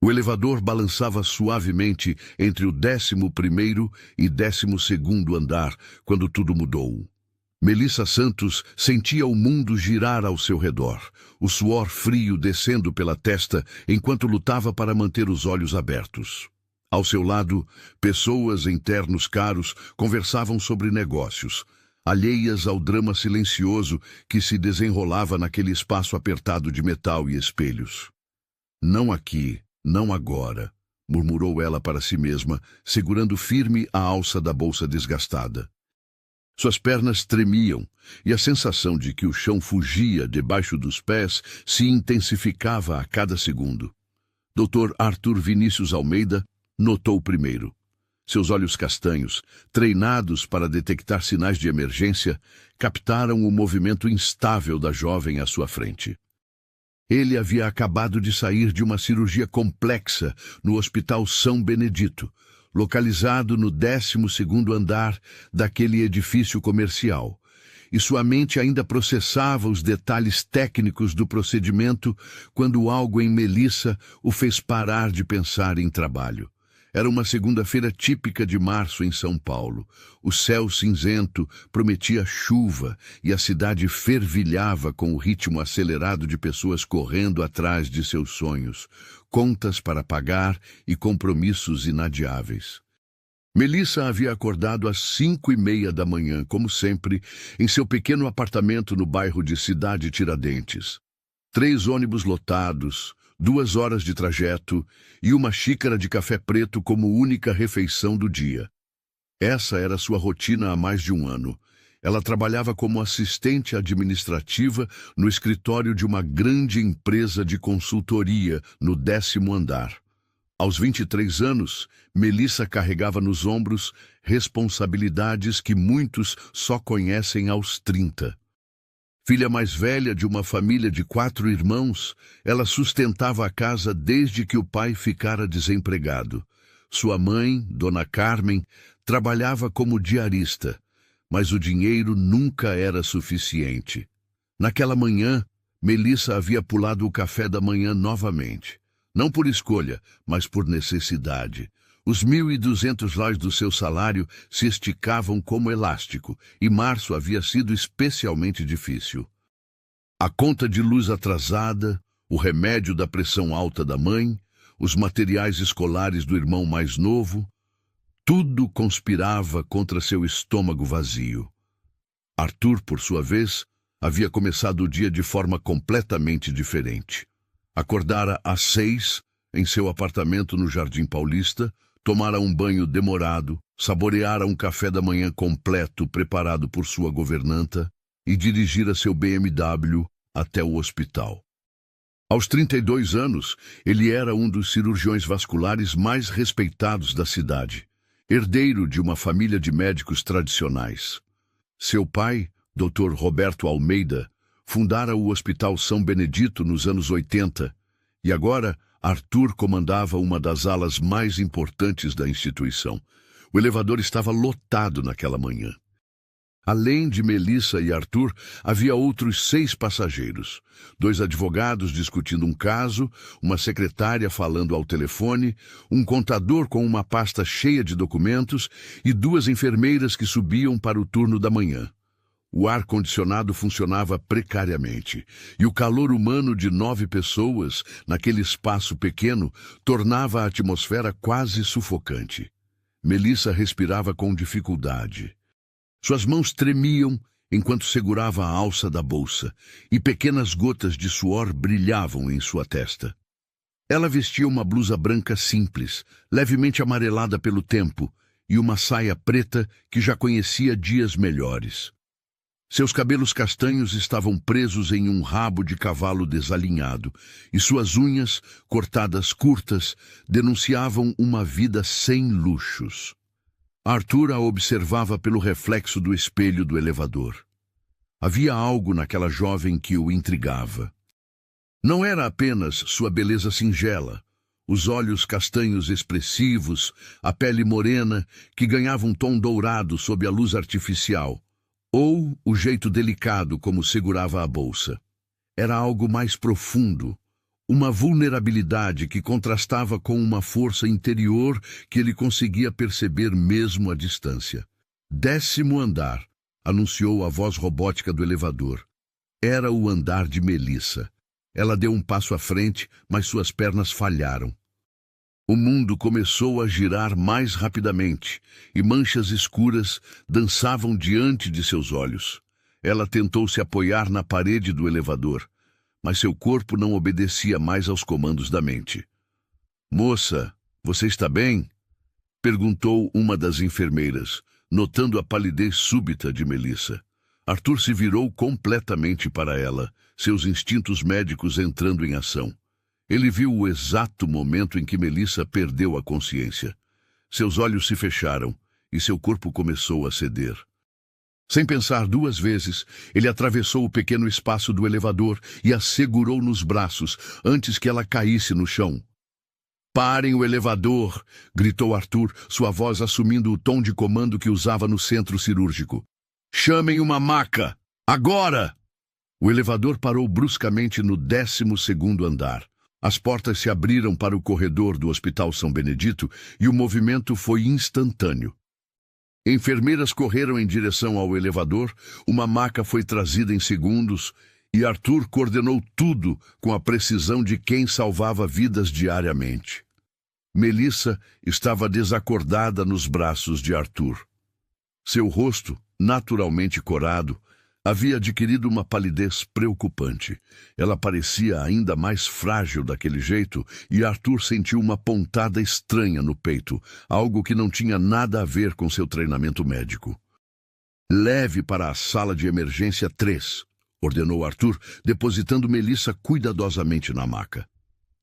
O elevador balançava suavemente entre o 11º e 12º andar, quando tudo mudou. Melissa Santos sentia o mundo girar ao seu redor, o suor frio descendo pela testa enquanto lutava para manter os olhos abertos. Ao seu lado, pessoas em ternos caros conversavam sobre negócios, alheias ao drama silencioso que se desenrolava naquele espaço apertado de metal e espelhos. "Não aqui, não agora", murmurou ela para si mesma, segurando firme a alça da bolsa desgastada. Suas pernas tremiam e a sensação de que o chão fugia debaixo dos pés se intensificava a cada segundo. Dr. Arthur Vinícius Almeida notou primeiro. Seus olhos castanhos, treinados para detectar sinais de emergência, captaram o movimento instável da jovem à sua frente. Ele havia acabado de sair de uma cirurgia complexa no Hospital São Benedito, localizado no 12º andar daquele edifício comercial, e sua mente ainda processava os detalhes técnicos do procedimento quando algo em Melissa o fez parar de pensar em trabalho. Era uma segunda-feira típica de março em São Paulo. O céu cinzento prometia chuva e a cidade fervilhava com o ritmo acelerado de pessoas correndo atrás de seus sonhos, contas para pagar e compromissos inadiáveis. Melissa havia acordado às 5h30 da manhã, como sempre, em seu pequeno apartamento no bairro de Cidade Tiradentes. 3 ônibus lotados, 2 horas de trajeto e uma xícara de café preto como única refeição do dia. Essa era sua rotina há mais de um ano. Ela trabalhava como assistente administrativa no escritório de uma grande empresa de consultoria no 10º andar. Aos 23 anos, Melissa carregava nos ombros responsabilidades que muitos só conhecem aos 30. Filha mais velha de uma família de 4 irmãos, ela sustentava a casa desde que o pai ficara desempregado. Sua mãe, Dona Carmen, trabalhava como diarista, mas o dinheiro nunca era suficiente. Naquela manhã, Melissa havia pulado o café da manhã novamente. Não por escolha, mas por necessidade. Os R$ 1.200 do seu salário se esticavam como elástico, e março havia sido especialmente difícil. A conta de luz atrasada, o remédio da pressão alta da mãe, os materiais escolares do irmão mais novo, tudo conspirava contra seu estômago vazio. Arthur, por sua vez, havia começado o dia de forma completamente diferente. Acordara às 6, em seu apartamento no Jardim Paulista, tomara um banho demorado, saboreara um café da manhã completo preparado por sua governanta e dirigira seu BMW até o hospital. Aos 32 anos, ele era um dos cirurgiões vasculares mais respeitados da cidade, herdeiro de uma família de médicos tradicionais. Seu pai, Dr. Roberto Almeida, fundara o Hospital São Benedito nos anos 80, e agora Arthur comandava uma das alas mais importantes da instituição. O elevador estava lotado naquela manhã. Além de Melissa e Arthur, havia outros 6 passageiros. 2 advogados discutindo um caso, uma secretária falando ao telefone, um contador com uma pasta cheia de documentos e 2 enfermeiras que subiam para o turno da manhã. O ar-condicionado funcionava precariamente, e o calor humano de 9 pessoas, naquele espaço pequeno, tornava a atmosfera quase sufocante. Melissa respirava com dificuldade. Suas mãos tremiam enquanto segurava a alça da bolsa, e pequenas gotas de suor brilhavam em sua testa. Ela vestia uma blusa branca simples, levemente amarelada pelo tempo, e uma saia preta que já conhecia dias melhores. Seus cabelos castanhos estavam presos em um rabo de cavalo desalinhado, e suas unhas, cortadas curtas, denunciavam uma vida sem luxos. Arthur a observava pelo reflexo do espelho do elevador. Havia algo naquela jovem que o intrigava. Não era apenas sua beleza singela, os olhos castanhos expressivos, a pele morena que ganhava um tom dourado sob a luz artificial, ou o jeito delicado como segurava a bolsa. Era algo mais profundo, uma vulnerabilidade que contrastava com uma força interior que ele conseguia perceber mesmo à distância. 10º andar, anunciou a voz robótica do elevador. Era o andar de Melissa. Ela deu um passo à frente, mas suas pernas falharam. O mundo começou a girar mais rapidamente, e manchas escuras dançavam diante de seus olhos. Ela tentou se apoiar na parede do elevador, mas seu corpo não obedecia mais aos comandos da mente. "Moça, você está bem?" perguntou uma das enfermeiras, notando a palidez súbita de Melissa. Arthur se virou completamente para ela, seus instintos médicos entrando em ação. Ele viu o exato momento em que Melissa perdeu a consciência. Seus olhos se fecharam e seu corpo começou a ceder. Sem pensar 2 vezes, ele atravessou o pequeno espaço do elevador e a segurou nos braços antes que ela caísse no chão. "Parem o elevador!" gritou Arthur, sua voz assumindo o tom de comando que usava no centro cirúrgico. "Chamem uma maca! Agora!" O elevador parou bruscamente no 12º andar. As portas se abriram para o corredor do Hospital São Benedito e o movimento foi instantâneo. Enfermeiras correram em direção ao elevador, uma maca foi trazida em segundos e Arthur coordenou tudo com a precisão de quem salvava vidas diariamente. Melissa estava desacordada nos braços de Arthur. Seu rosto, naturalmente corado, havia adquirido uma palidez preocupante. Ela parecia ainda mais frágil daquele jeito e Arthur sentiu uma pontada estranha no peito, algo que não tinha nada a ver com seu treinamento médico. "Leve para a sala de emergência 3, ordenou Arthur, depositando Melissa cuidadosamente na maca.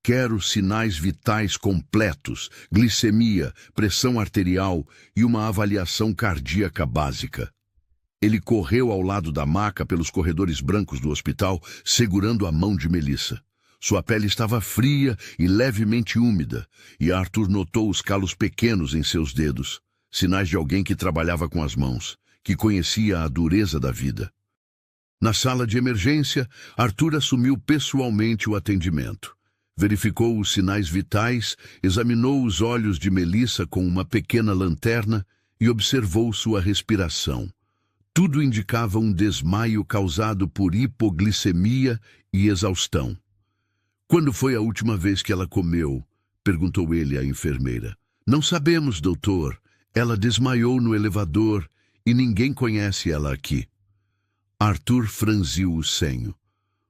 "Quero sinais vitais completos, glicemia, pressão arterial e uma avaliação cardíaca básica." Ele correu ao lado da maca pelos corredores brancos do hospital, segurando a mão de Melissa. Sua pele estava fria e levemente úmida, e Arthur notou os calos pequenos em seus dedos, sinais de alguém que trabalhava com as mãos, que conhecia a dureza da vida. Na sala de emergência, Arthur assumiu pessoalmente o atendimento. Verificou os sinais vitais, examinou os olhos de Melissa com uma pequena lanterna e observou sua respiração. Tudo indicava um desmaio causado por hipoglicemia e exaustão. "Quando foi a última vez que ela comeu?" perguntou ele à enfermeira. "Não sabemos, doutor. Ela desmaiou no elevador e ninguém conhece ela aqui." Arthur franziu o senho.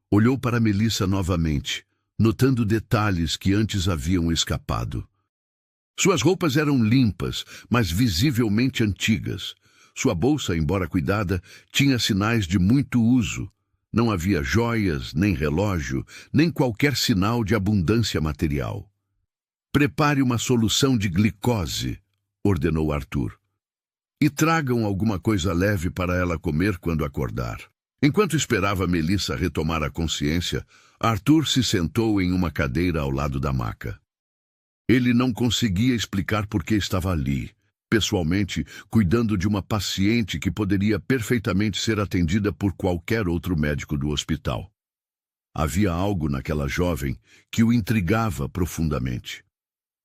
Olhou para Melissa novamente, notando detalhes que antes haviam escapado. Suas roupas eram limpas, mas visivelmente antigas. Sua bolsa, embora cuidada, tinha sinais de muito uso. Não havia joias, nem relógio, nem qualquer sinal de abundância material. "Prepare uma solução de glicose", ordenou Arthur. "E tragam alguma coisa leve para ela comer quando acordar." Enquanto esperava Melissa retomar a consciência, Arthur se sentou em uma cadeira ao lado da maca. Ele não conseguia explicar por que estava ali, pessoalmente, cuidando de uma paciente que poderia perfeitamente ser atendida por qualquer outro médico do hospital. Havia algo naquela jovem que o intrigava profundamente.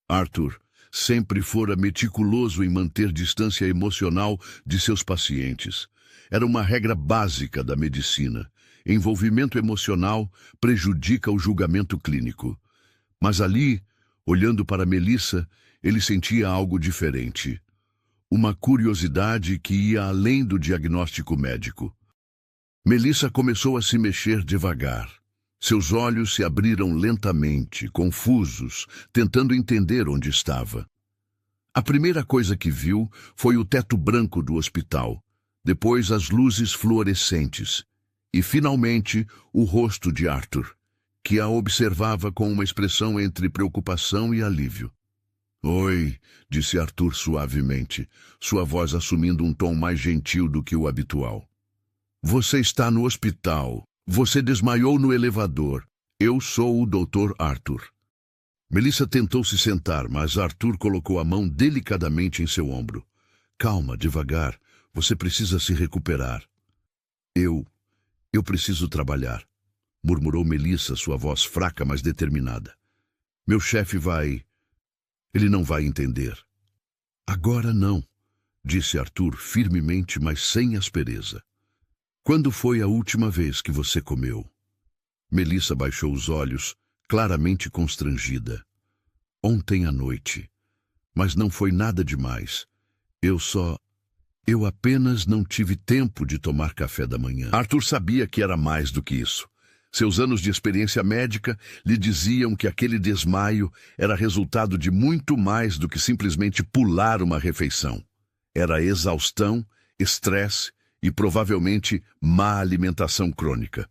Arthur sempre fora meticuloso em manter distância emocional de seus pacientes. Era uma regra básica da medicina. Envolvimento emocional prejudica o julgamento clínico. Mas ali, olhando para Melissa, ele sentia algo diferente. Uma curiosidade que ia além do diagnóstico médico. Melissa começou a se mexer devagar. Seus olhos se abriram lentamente, confusos, tentando entender onde estava. A primeira coisa que viu foi o teto branco do hospital, depois as luzes fluorescentes, e finalmente o rosto de Arthur, que a observava com uma expressão entre preocupação e alívio. "Oi", disse Arthur suavemente, sua voz assumindo um tom mais gentil do que o habitual. "Você está no hospital. Você desmaiou no elevador. Eu sou o Dr. Arthur." Melissa tentou se sentar, mas Arthur colocou a mão delicadamente em seu ombro. "Calma, devagar. Você precisa se recuperar." Eu preciso trabalhar." murmurou Melissa, sua voz fraca, mas determinada. Meu chefe vai... Ele não vai entender. Agora não, disse Arthur firmemente, mas sem aspereza. Quando foi a última vez que você comeu? Melissa baixou os olhos, claramente constrangida. Ontem à noite. Mas não foi nada demais. Eu apenas não tive tempo de tomar café da manhã. Arthur sabia que era mais do que isso. Seus anos de experiência médica lhe diziam que aquele desmaio era resultado de muito mais do que simplesmente pular uma refeição. Era exaustão, estresse e provavelmente má alimentação crônica.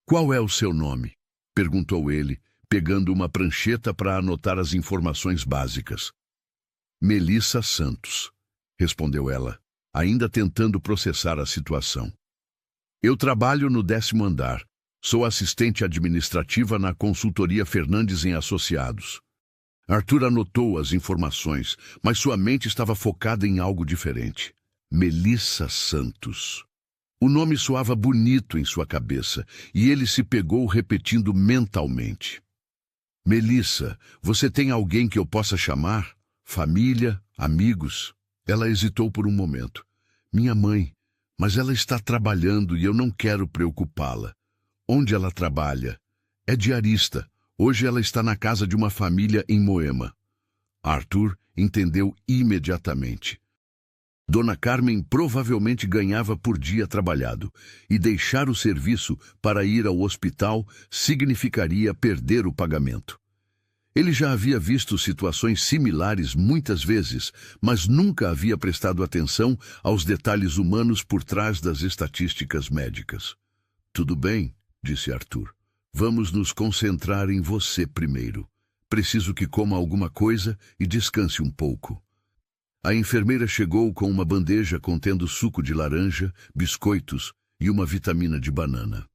Qual é o seu nome? Perguntou ele, pegando uma prancheta para anotar as informações básicas. Melissa Santos, respondeu ela, ainda tentando processar a situação. Eu trabalho no 10º andar. Sou assistente administrativa na consultoria Fernandes em Associados. Arthur anotou as informações, mas sua mente estava focada em algo diferente. Melissa Santos. O nome soava bonito em sua cabeça, e ele se pegou repetindo mentalmente. Melissa, você tem alguém que eu possa chamar? Família? Amigos? Ela hesitou por um momento. Minha mãe, mas ela está trabalhando e eu não quero preocupá-la. Onde ela trabalha? É diarista. Hoje ela está na casa de uma família em Moema. Arthur entendeu imediatamente. Dona Carmen provavelmente ganhava por dia trabalhado, e deixar o serviço para ir ao hospital significaria perder o pagamento. Ele já havia visto situações similares muitas vezes, mas nunca havia prestado atenção aos detalhes humanos por trás das estatísticas médicas. Tudo bem, disse Arthur. Vamos nos concentrar em você primeiro. Preciso que coma alguma coisa e descanse um pouco. A enfermeira chegou com uma bandeja contendo suco de laranja, biscoitos e uma vitamina de banana.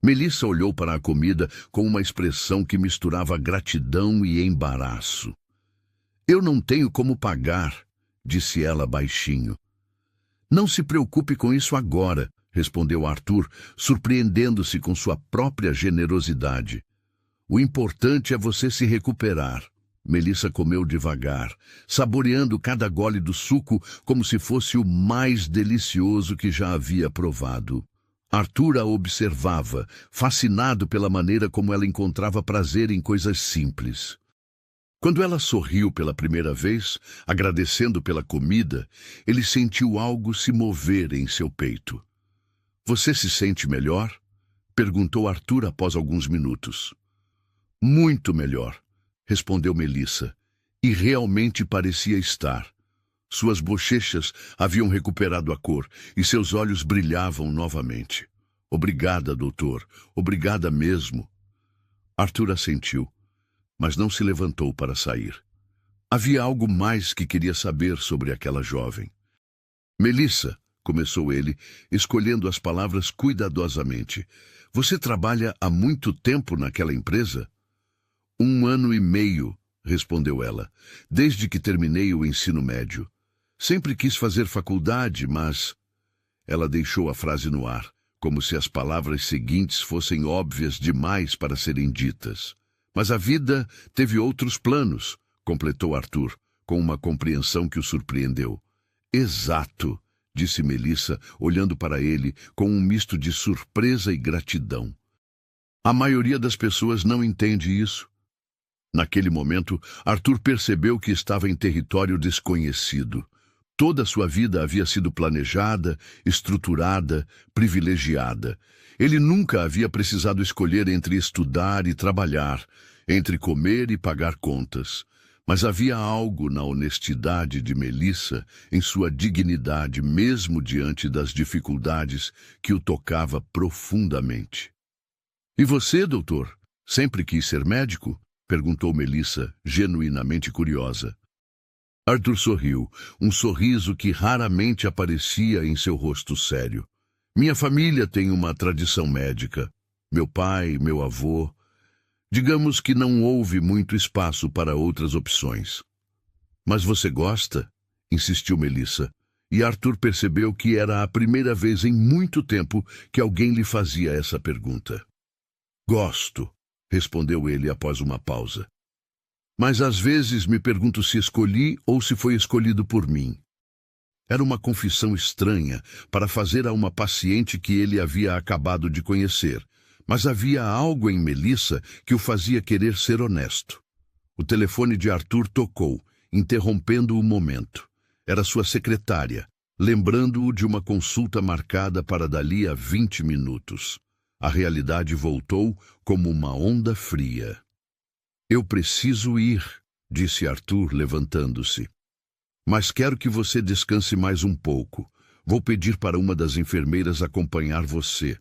Melissa olhou para a comida com uma expressão que misturava gratidão e embaraço. Eu não tenho como pagar, disse ela baixinho. Não se preocupe com isso agora, respondeu Arthur, surpreendendo-se com sua própria generosidade. O importante é você se recuperar. Melissa comeu devagar, saboreando cada gole do suco como se fosse o mais delicioso que já havia provado. Arthur a observava, fascinado pela maneira como ela encontrava prazer em coisas simples. Quando ela sorriu pela primeira vez, agradecendo pela comida, ele sentiu algo se mover em seu peito. Você se sente melhor? Perguntou Arthur após alguns minutos. Muito melhor, respondeu Melissa, e realmente parecia estar. Suas bochechas haviam recuperado a cor e seus olhos brilhavam novamente. Obrigada, doutor. Obrigada mesmo. Arthur assentiu, mas não se levantou para sair. Havia algo mais que queria saber sobre aquela jovem. Melissa, começou ele, escolhendo as palavras cuidadosamente. Você trabalha há muito tempo naquela empresa? 1 ano e meio, respondeu ela, desde que terminei o ensino médio. Sempre quis fazer faculdade, mas... Ela deixou a frase no ar, como se as palavras seguintes fossem óbvias demais para serem ditas. Mas a vida teve outros planos, completou Arthur, com uma compreensão que o surpreendeu. Exato, disse Melissa, olhando para ele com um misto de surpresa e gratidão. A maioria das pessoas não entende isso. Naquele momento, Arthur percebeu que estava em território desconhecido. Toda sua vida havia sido planejada, estruturada, privilegiada. Ele nunca havia precisado escolher entre estudar e trabalhar, entre comer e pagar contas. Mas havia algo na honestidade de Melissa, em sua dignidade, mesmo diante das dificuldades, que o tocava profundamente. E você, doutor, sempre quis ser médico? Perguntou Melissa, genuinamente curiosa. Arthur sorriu, um sorriso que raramente aparecia em seu rosto sério. Minha família tem uma tradição médica. Meu pai, meu avô... Digamos que não houve muito espaço para outras opções. Mas você gosta? Insistiu Melissa, e Arthur percebeu que era a primeira vez em muito tempo que alguém lhe fazia essa pergunta. Gosto, respondeu ele após uma pausa. Mas às vezes me pergunto se escolhi ou se foi escolhido por mim. Era uma confissão estranha para fazer a uma paciente que ele havia acabado de conhecer, mas havia algo em Melissa que o fazia querer ser honesto. O telefone de Arthur tocou, interrompendo o momento. Era sua secretária, lembrando-o de uma consulta marcada para dali a 20 minutos. A realidade voltou como uma onda fria. Eu preciso ir, disse Arthur, levantando-se. Mas quero que você descanse mais um pouco. Vou pedir para uma das enfermeiras acompanhar você.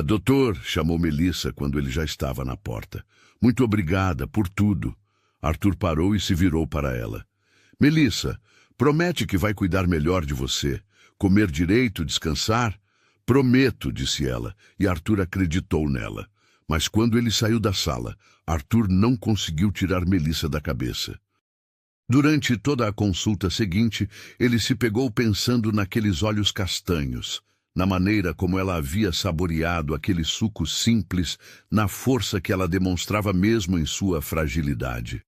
Doutor, chamou Melissa quando ele já estava na porta. Muito obrigada por tudo. Arthur parou e se virou para ela. Melissa, promete que vai cuidar melhor de você. Comer direito, descansar? Prometo, disse ela, e Arthur acreditou nela. Mas quando ele saiu da sala, Arthur não conseguiu tirar Melissa da cabeça. Durante toda a consulta seguinte, ele se pegou pensando naqueles olhos castanhos, na maneira como ela havia saboreado aquele suco simples, na força que ela demonstrava mesmo em sua fragilidade.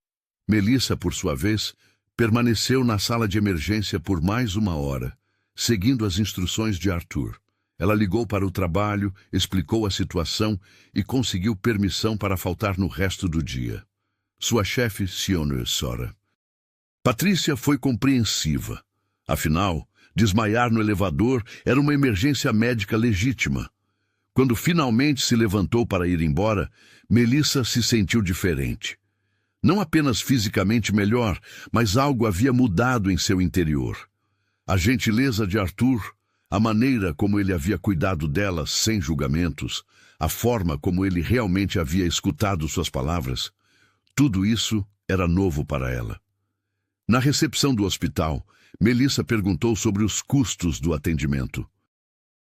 Melissa, por sua vez, permaneceu na sala de emergência por mais uma hora, seguindo as instruções de Arthur. Ela ligou para o trabalho, explicou a situação e conseguiu permissão para faltar no resto do dia. Sua chefe se Sora. Patrícia foi compreensiva. Afinal, desmaiar no elevador era uma emergência médica legítima. Quando finalmente se levantou para ir embora, Melissa se sentiu diferente. Não apenas fisicamente melhor, mas algo havia mudado em seu interior. A gentileza de Arthur, a maneira como ele havia cuidado dela sem julgamentos, a forma como ele realmente havia escutado suas palavras, tudo isso era novo para ela. Na recepção do hospital, Melissa perguntou sobre os custos do atendimento.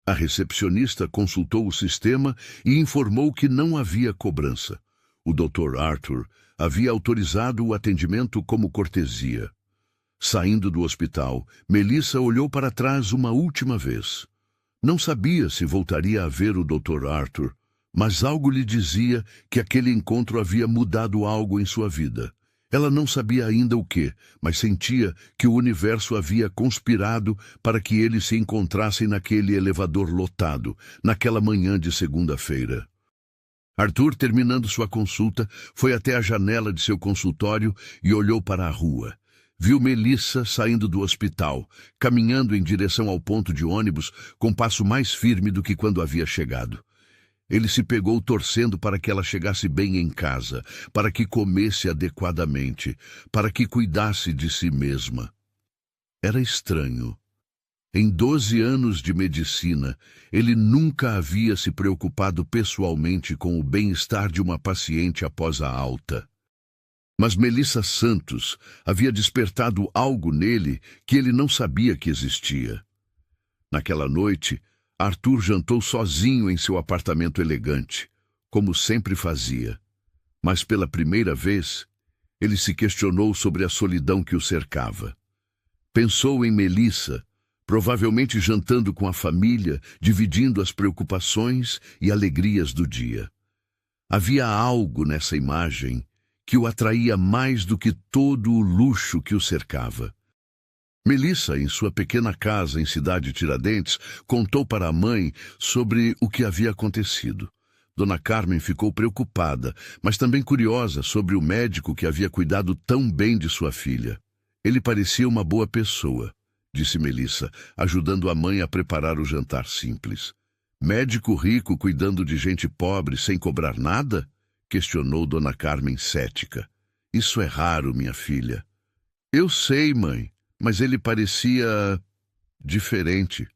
A recepcionista consultou o sistema e informou que não havia cobrança. O Dr. Arthur havia autorizado o atendimento como cortesia. Saindo do hospital, Melissa olhou para trás uma última vez. Não sabia se voltaria a ver o Dr. Arthur, mas algo lhe dizia que aquele encontro havia mudado algo em sua vida. Ela não sabia ainda o que, mas sentia que o universo havia conspirado para que eles se encontrassem naquele elevador lotado, naquela manhã de segunda-feira. Arthur, terminando sua consulta, foi até a janela de seu consultório e olhou para a rua. Viu Melissa saindo do hospital, caminhando em direção ao ponto de ônibus com passo mais firme do que quando havia chegado. Ele se pegou torcendo para que ela chegasse bem em casa, para que comesse adequadamente, para que cuidasse de si mesma. Era estranho. Em 12 anos de medicina, ele nunca havia se preocupado pessoalmente com o bem-estar de uma paciente após a alta. Mas Melissa Santos havia despertado algo nele que ele não sabia que existia. Naquela noite, Arthur jantou sozinho em seu apartamento elegante, como sempre fazia. Mas pela primeira vez, ele se questionou sobre a solidão que o cercava. Pensou em Melissa, provavelmente jantando com a família, dividindo as preocupações e alegrias do dia. Havia algo nessa imagem que o atraía mais do que todo o luxo que o cercava. Melissa, em sua pequena casa em Cidade Tiradentes, contou para a mãe sobre o que havia acontecido. Dona Carmen ficou preocupada, mas também curiosa sobre o médico que havia cuidado tão bem de sua filha. Ele parecia uma boa pessoa, disse Melissa, ajudando a mãe a preparar o jantar simples. Médico rico cuidando de gente pobre sem cobrar nada? Questionou Dona Carmen cética. Isso é raro, minha filha. Eu sei, mãe. Mas ele parecia diferente.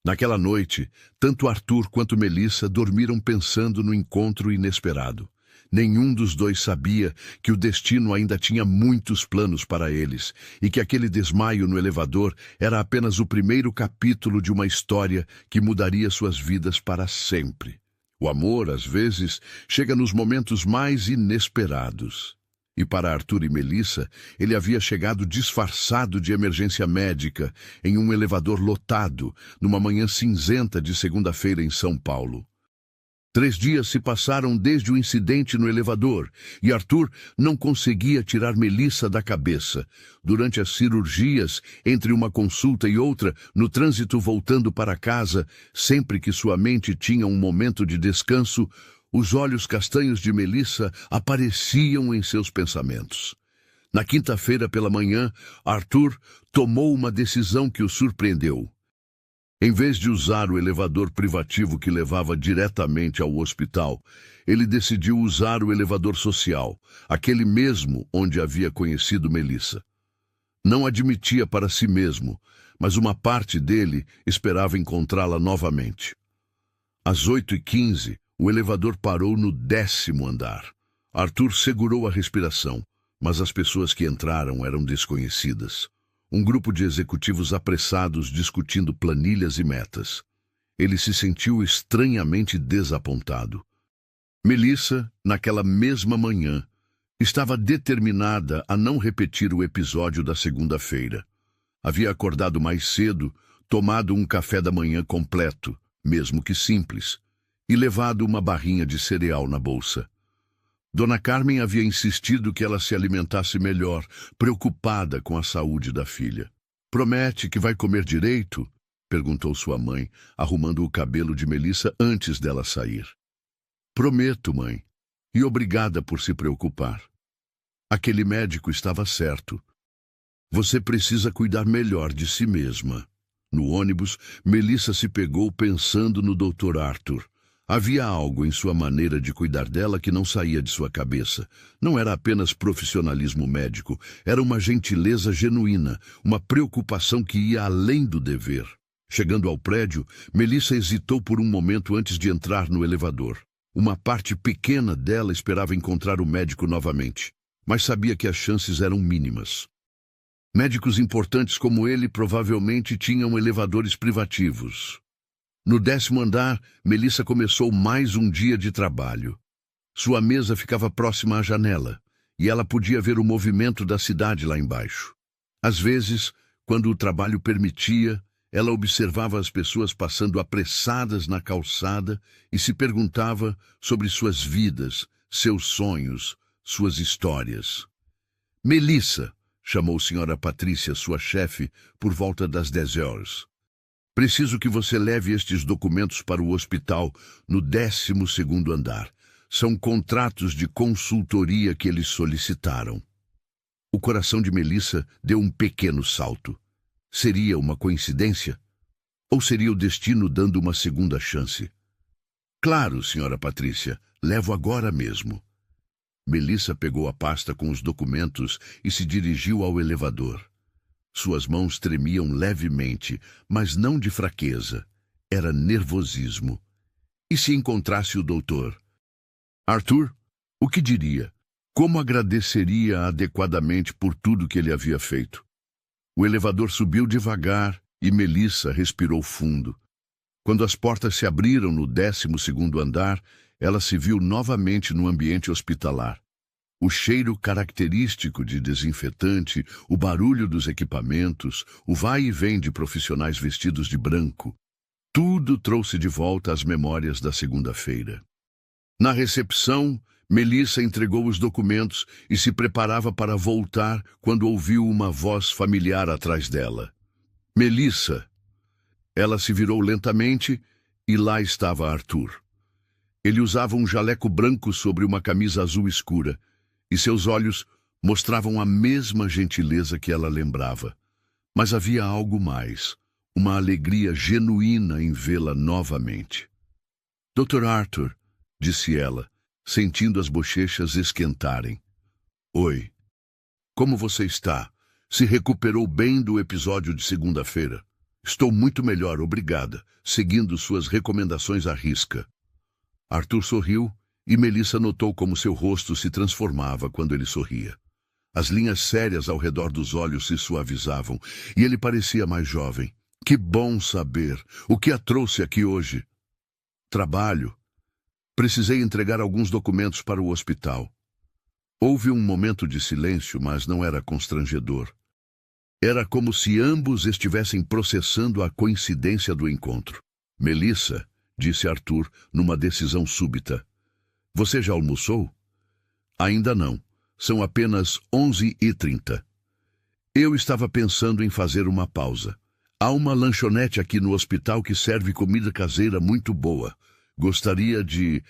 Naquela noite, tanto Arthur quanto Melissa dormiram pensando no encontro inesperado. Nenhum dos dois sabia que o destino ainda tinha muitos planos para eles e que aquele desmaio no elevador era apenas o primeiro capítulo de uma história que mudaria suas vidas para sempre. O amor, às vezes, chega nos momentos mais inesperados. E para Arthur e Melissa, ele havia chegado disfarçado de emergência médica, em um elevador lotado, numa manhã cinzenta de segunda-feira em São Paulo. 3 dias se passaram desde o incidente no elevador, e Arthur não conseguia tirar Melissa da cabeça. Durante as cirurgias, entre uma consulta e outra, no trânsito voltando para casa, sempre que sua mente tinha um momento de descanso, os olhos castanhos de Melissa apareciam em seus pensamentos. Na quinta-feira pela manhã, Arthur tomou uma decisão que o surpreendeu. Em vez de usar o elevador privativo que levava diretamente ao hospital, ele decidiu usar o elevador social, aquele mesmo onde havia conhecido Melissa. Não admitia para si mesmo, mas uma parte dele esperava encontrá-la novamente. Às 8h15, o elevador parou no 10º andar. Arthur segurou a respiração, mas as pessoas que entraram eram desconhecidas. Um grupo de executivos apressados discutindo planilhas e metas. Ele se sentiu estranhamente desapontado. Melissa, naquela mesma manhã, estava determinada a não repetir o episódio da segunda-feira. Havia acordado mais cedo, tomado um café da manhã completo, mesmo que simples, e levado uma barrinha de cereal na bolsa. Dona Carmen havia insistido que ela se alimentasse melhor, preocupada com a saúde da filha. "Promete que vai comer direito?" perguntou sua mãe, arrumando o cabelo de Melissa antes dela sair. "Prometo, mãe. E obrigada por se preocupar. Aquele médico estava certo. Você precisa cuidar melhor de si mesma." No ônibus, Melissa se pegou pensando no Dr. Arthur. Havia algo em sua maneira de cuidar dela que não saía de sua cabeça. Não era apenas profissionalismo médico, era uma gentileza genuína, uma preocupação que ia além do dever. Chegando ao prédio, Melissa hesitou por um momento antes de entrar no elevador. Uma parte pequena dela esperava encontrar o médico novamente, mas sabia que as chances eram mínimas. Médicos importantes como ele provavelmente tinham elevadores privativos. No 10º andar, Melissa começou mais um dia de trabalho. Sua mesa ficava próxima à janela, e ela podia ver o movimento da cidade lá embaixo. Às vezes, quando o trabalho permitia, ela observava as pessoas passando apressadas na calçada e se perguntava sobre suas vidas, seus sonhos, suas histórias. "Melissa", chamou Sra. Patrícia, sua chefe, por volta das 10 horas. "Preciso que você leve estes documentos para o hospital no 12º andar. São contratos de consultoria que eles solicitaram." O coração de Melissa deu um pequeno salto. Seria uma coincidência? Ou seria o destino dando uma segunda chance? "Claro, Sra. Patrícia, levo agora mesmo." Melissa pegou a pasta com os documentos e se dirigiu ao elevador. Suas mãos tremiam levemente, mas não de fraqueza. Era nervosismo. E se encontrasse o doutor? Arthur, o que diria? Como agradeceria adequadamente por tudo que ele havia feito? O elevador subiu devagar e Melissa respirou fundo. Quando as portas se abriram no 12º andar, ela se viu novamente no ambiente hospitalar. O cheiro característico de desinfetante, o barulho dos equipamentos, o vai e vem de profissionais vestidos de branco. Tudo trouxe de volta as memórias da segunda-feira. Na recepção, Melissa entregou os documentos e se preparava para voltar quando ouviu uma voz familiar atrás dela. "Melissa!" Ela se virou lentamente e lá estava Arthur. Ele usava um jaleco branco sobre uma camisa azul escura, e seus olhos mostravam a mesma gentileza que ela lembrava. Mas havia algo mais, uma alegria genuína em vê-la novamente. "Dr. Arthur", disse ela, sentindo as bochechas esquentarem. "Oi. Como você está? Se recuperou bem do episódio de segunda-feira?" "Estou muito melhor, obrigada, seguindo suas recomendações à risca." Arthur sorriu e Melissa notou como seu rosto se transformava quando ele sorria. As linhas sérias ao redor dos olhos se suavizavam e ele parecia mais jovem. "Que bom saber. O que a trouxe aqui hoje?" "Trabalho. Precisei entregar alguns documentos para o hospital." Houve um momento de silêncio, mas não era constrangedor. Era como se ambos estivessem processando a coincidência do encontro. "Melissa", disse Arthur, numa decisão súbita. Você já almoçou? Ainda não. São apenas 11h30. Eu estava pensando em fazer uma pausa. Há uma lanchonete aqui no hospital que serve comida caseira muito boa. Gostaria de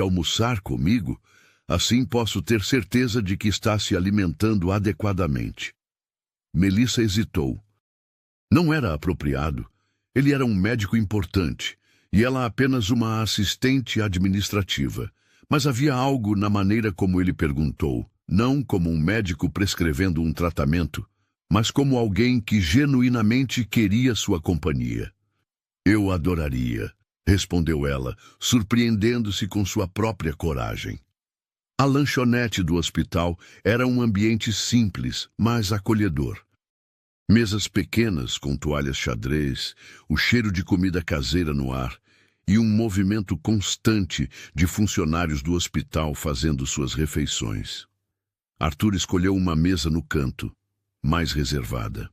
almoçar comigo? Assim posso ter certeza de que está se alimentando adequadamente. Melissa hesitou. Não era apropriado. Ele era um médico importante, e ela apenas uma assistente administrativa. Mas havia algo na maneira como ele perguntou, não como um médico prescrevendo um tratamento, mas como alguém que genuinamente queria sua companhia. Eu adoraria, respondeu ela, surpreendendo-se com sua própria coragem. A lanchonete do hospital era um ambiente simples, mas acolhedor. Mesas pequenas com toalhas xadrez, o cheiro de comida caseira no ar e um movimento constante de funcionários do hospital fazendo suas refeições. Arthur escolheu uma mesa no canto, mais reservada.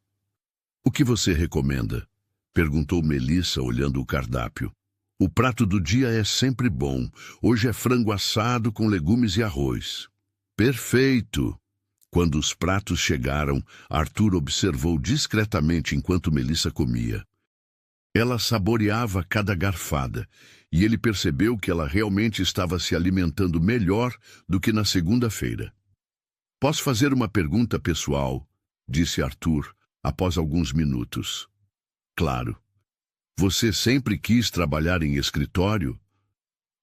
O que você recomenda? Perguntou Melissa, olhando o cardápio. O prato do dia é sempre bom. Hoje é frango assado com legumes e arroz. Perfeito! Quando os pratos chegaram, Arthur observou discretamente enquanto Melissa comia. Ela saboreava cada garfada, e ele percebeu que ela realmente estava se alimentando melhor do que na segunda-feira. Posso fazer uma pergunta pessoal? Disse Arthur, após alguns minutos. Claro. Você sempre quis trabalhar em escritório?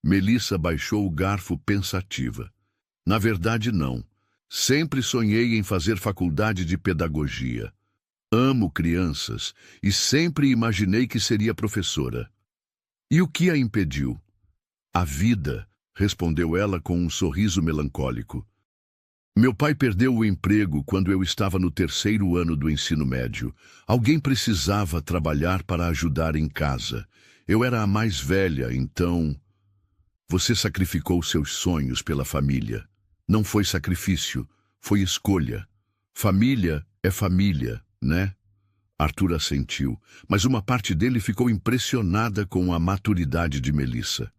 Melissa baixou o garfo pensativa. Na verdade, não. Sempre sonhei em fazer faculdade de pedagogia. Amo crianças e sempre imaginei que seria professora. E o que a impediu? A vida, respondeu ela com um sorriso melancólico. Meu pai perdeu o emprego quando eu estava no 3º ano do ensino médio. Alguém precisava trabalhar para ajudar em casa. Eu era a mais velha, então... Você sacrificou seus sonhos pela família. Não foi sacrifício, foi escolha. Família é família, né? Arthur assentiu, mas uma parte dele ficou impressionada com a maturidade de Melissa.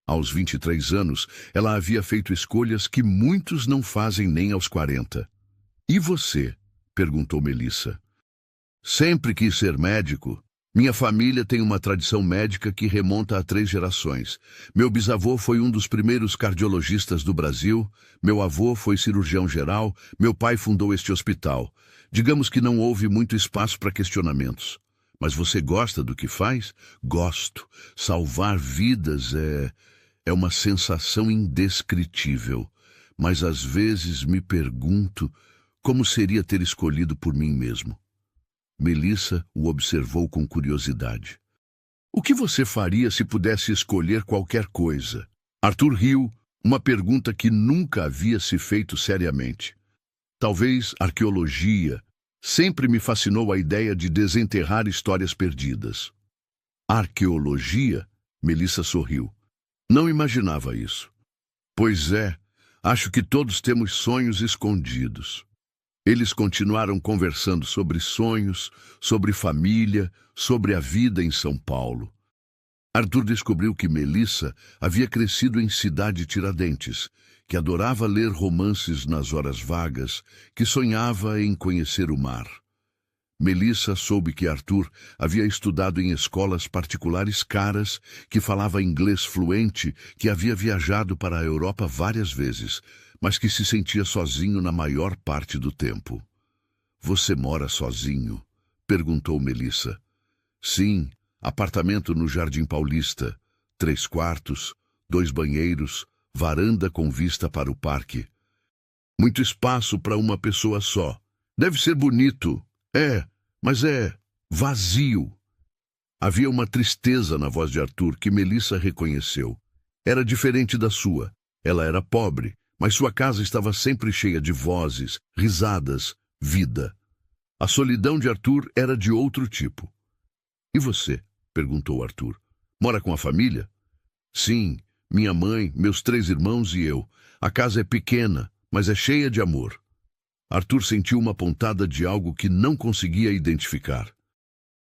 Aos 23 anos, ela havia feito escolhas que muitos não fazem nem aos 40. E você? Perguntou Melissa. Sempre quis ser médico. Minha família tem uma tradição médica que remonta a 3 gerações. Meu bisavô foi um dos primeiros cardiologistas do Brasil, meu avô foi cirurgião geral, meu pai fundou este hospital. Digamos que não houve muito espaço para questionamentos. Mas você gosta do que faz? Gosto. Salvar vidas é uma sensação indescritível. Mas às vezes me pergunto como seria ter escolhido por mim mesmo. Melissa o observou com curiosidade. O que você faria se pudesse escolher qualquer coisa? Arthur riu, uma pergunta que nunca havia se feito seriamente. Talvez arqueologia. Sempre me fascinou a ideia de desenterrar histórias perdidas. Arqueologia? Melissa sorriu. Não imaginava isso. Pois é, acho que todos temos sonhos escondidos. Eles continuaram conversando sobre sonhos, sobre família, sobre a vida em São Paulo. Arthur descobriu que Melissa havia crescido em Cidade Tiradentes, que adorava ler romances nas horas vagas, que sonhava em conhecer o mar. Melissa soube que Arthur havia estudado em escolas particulares caras, que falava inglês fluente, que havia viajado para a Europa várias vezes, mas que se sentia sozinho na maior parte do tempo. Você mora sozinho? Perguntou Melissa. Sim, apartamento no Jardim Paulista, 3 quartos, 2 banheiros, varanda com vista para o parque. Muito espaço para uma pessoa só. Deve ser bonito. Mas é vazio. Havia uma tristeza na voz de Arthur que Melissa reconheceu. Era diferente da sua. Ela era pobre, mas sua casa estava sempre cheia de vozes, risadas, vida. A solidão de Arthur era de outro tipo. E você? Perguntou Arthur. Mora com a família? Sim, minha mãe, meus 3 irmãos e eu. A casa é pequena, mas é cheia de amor. Arthur sentiu uma pontada de algo que não conseguia identificar.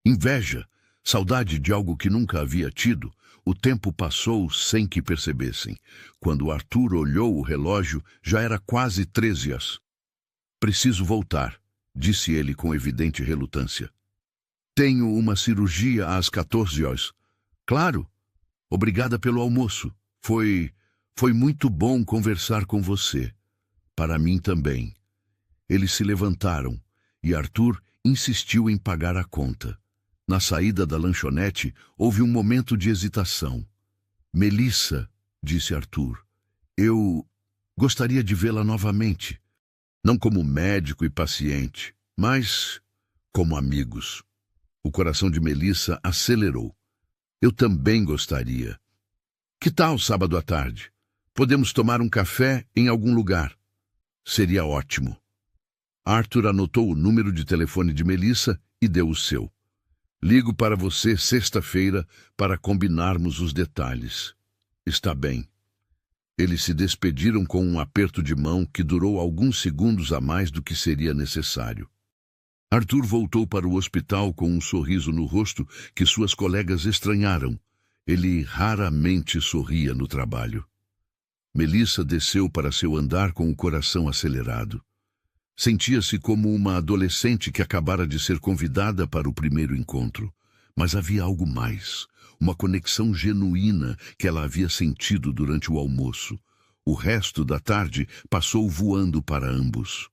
Inveja. Saudade de algo que nunca havia tido. O tempo passou sem que percebessem. Quando Arthur olhou o relógio, já era quase 13 horas. Preciso voltar, disse ele com evidente relutância. Tenho uma cirurgia às 14 horas. Claro. Obrigada pelo almoço. Foi muito bom conversar com você. Para mim também. Eles se levantaram e Arthur insistiu em pagar a conta. Na saída da lanchonete, houve um momento de hesitação. Melissa, disse Arthur, eu gostaria de vê-la novamente. Não como médico e paciente, mas como amigos. O coração de Melissa acelerou. Eu também gostaria. Que tal sábado à tarde? Podemos tomar um café em algum lugar. Seria ótimo. Arthur anotou o número de telefone de Melissa e deu o seu. Ligo para você sexta-feira para combinarmos os detalhes. Está bem. Eles se despediram com um aperto de mão que durou alguns segundos a mais do que seria necessário. Arthur voltou para o hospital com um sorriso no rosto que suas colegas estranharam. Ele raramente sorria no trabalho. Melissa desceu para seu andar com o coração acelerado. Sentia-se como uma adolescente que acabara de ser convidada para o primeiro encontro. Mas havia algo mais, uma conexão genuína que ela havia sentido durante o almoço. O resto da tarde passou voando para ambos.